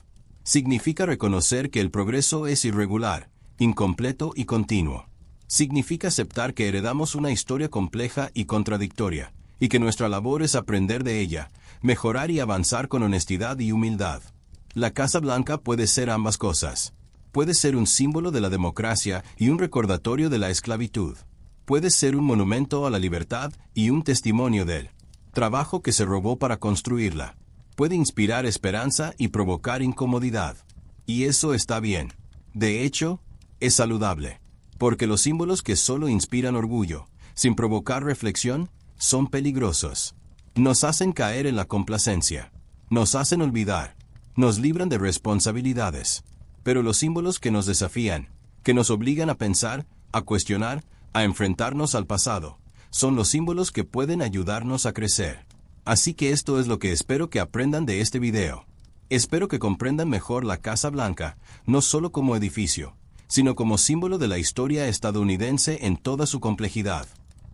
Significa reconocer que el progreso es irregular, incompleto y continuo. Significa aceptar que heredamos una historia compleja y contradictoria, y que nuestra labor es aprender de ella, mejorar y avanzar con honestidad y humildad. La Casa Blanca puede ser ambas cosas. Puede ser un símbolo de la democracia y un recordatorio de la esclavitud. Puede ser un monumento a la libertad y un testimonio del trabajo que se robó para construirla. Puede inspirar esperanza y provocar incomodidad. Y eso está bien. De hecho, es saludable. Porque los símbolos que solo inspiran orgullo, sin provocar reflexión, son peligrosos. Nos hacen caer en la complacencia. Nos hacen olvidar. Nos libran de responsabilidades. Pero los símbolos que nos desafían, que nos obligan a pensar, a cuestionar, a enfrentarnos al pasado, son los símbolos que pueden ayudarnos a crecer. Así que esto es lo que espero que aprendan de este video. Espero que comprendan mejor la Casa Blanca, no solo como edificio, sino como símbolo de la historia estadounidense en toda su complejidad.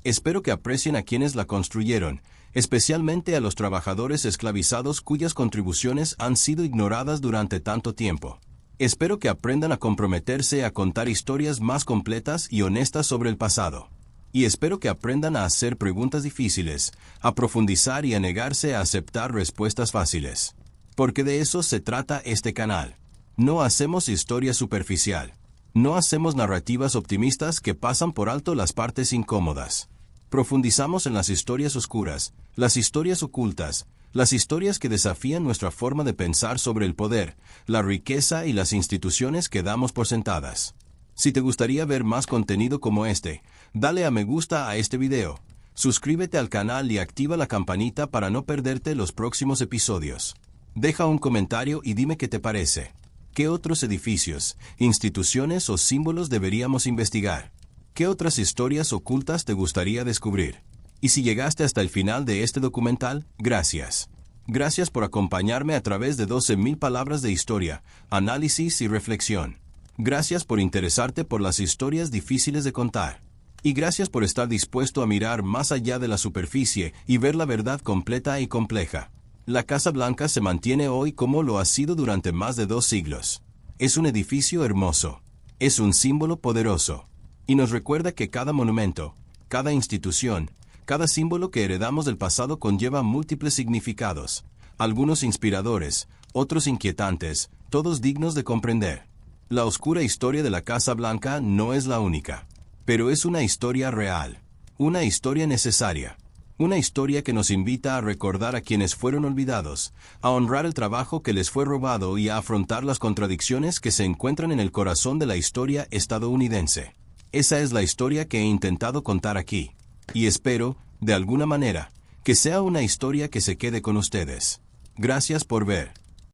Espero que aprecien a quienes la construyeron, especialmente a los trabajadores esclavizados cuyas contribuciones han sido ignoradas durante tanto tiempo. Espero que aprendan a comprometerse a contar historias más completas y honestas sobre el pasado. Y espero que aprendan a hacer preguntas difíciles, a profundizar y a negarse a aceptar respuestas fáciles. Porque de eso se trata este canal. No hacemos historia superficial. No hacemos narrativas optimistas que pasan por alto las partes incómodas. Profundizamos en las historias oscuras, las historias ocultas, las historias que desafían nuestra forma de pensar sobre el poder, la riqueza y las instituciones que damos por sentadas. Si te gustaría ver más contenido como este, dale a me gusta a este video, suscríbete al canal y activa la campanita para no perderte los próximos episodios. Deja un comentario y dime qué te parece. ¿Qué otros edificios, instituciones o símbolos deberíamos investigar? ¿Qué otras historias ocultas te gustaría descubrir? Y si llegaste hasta el final de este documental, gracias. Gracias por acompañarme a través de 12,000 palabras de historia, análisis y reflexión. Gracias por interesarte por las historias difíciles de contar. Y gracias por estar dispuesto a mirar más allá de la superficie y ver la verdad completa y compleja. La Casa Blanca se mantiene hoy como lo ha sido durante más de 2 siglos. Es un edificio hermoso. Es un símbolo poderoso. Y nos recuerda que cada monumento, cada institución, cada símbolo que heredamos del pasado conlleva múltiples significados, algunos inspiradores, otros inquietantes, todos dignos de comprender. La oscura historia de la Casa Blanca no es la única, pero es una historia real, una historia necesaria, una historia que nos invita a recordar a quienes fueron olvidados, a honrar el trabajo que les fue robado y a afrontar las contradicciones que se encuentran en el corazón de la historia estadounidense. Esa es la historia que he intentado contar aquí, y espero, de alguna manera, que sea una historia que se quede con ustedes. Gracias por ver.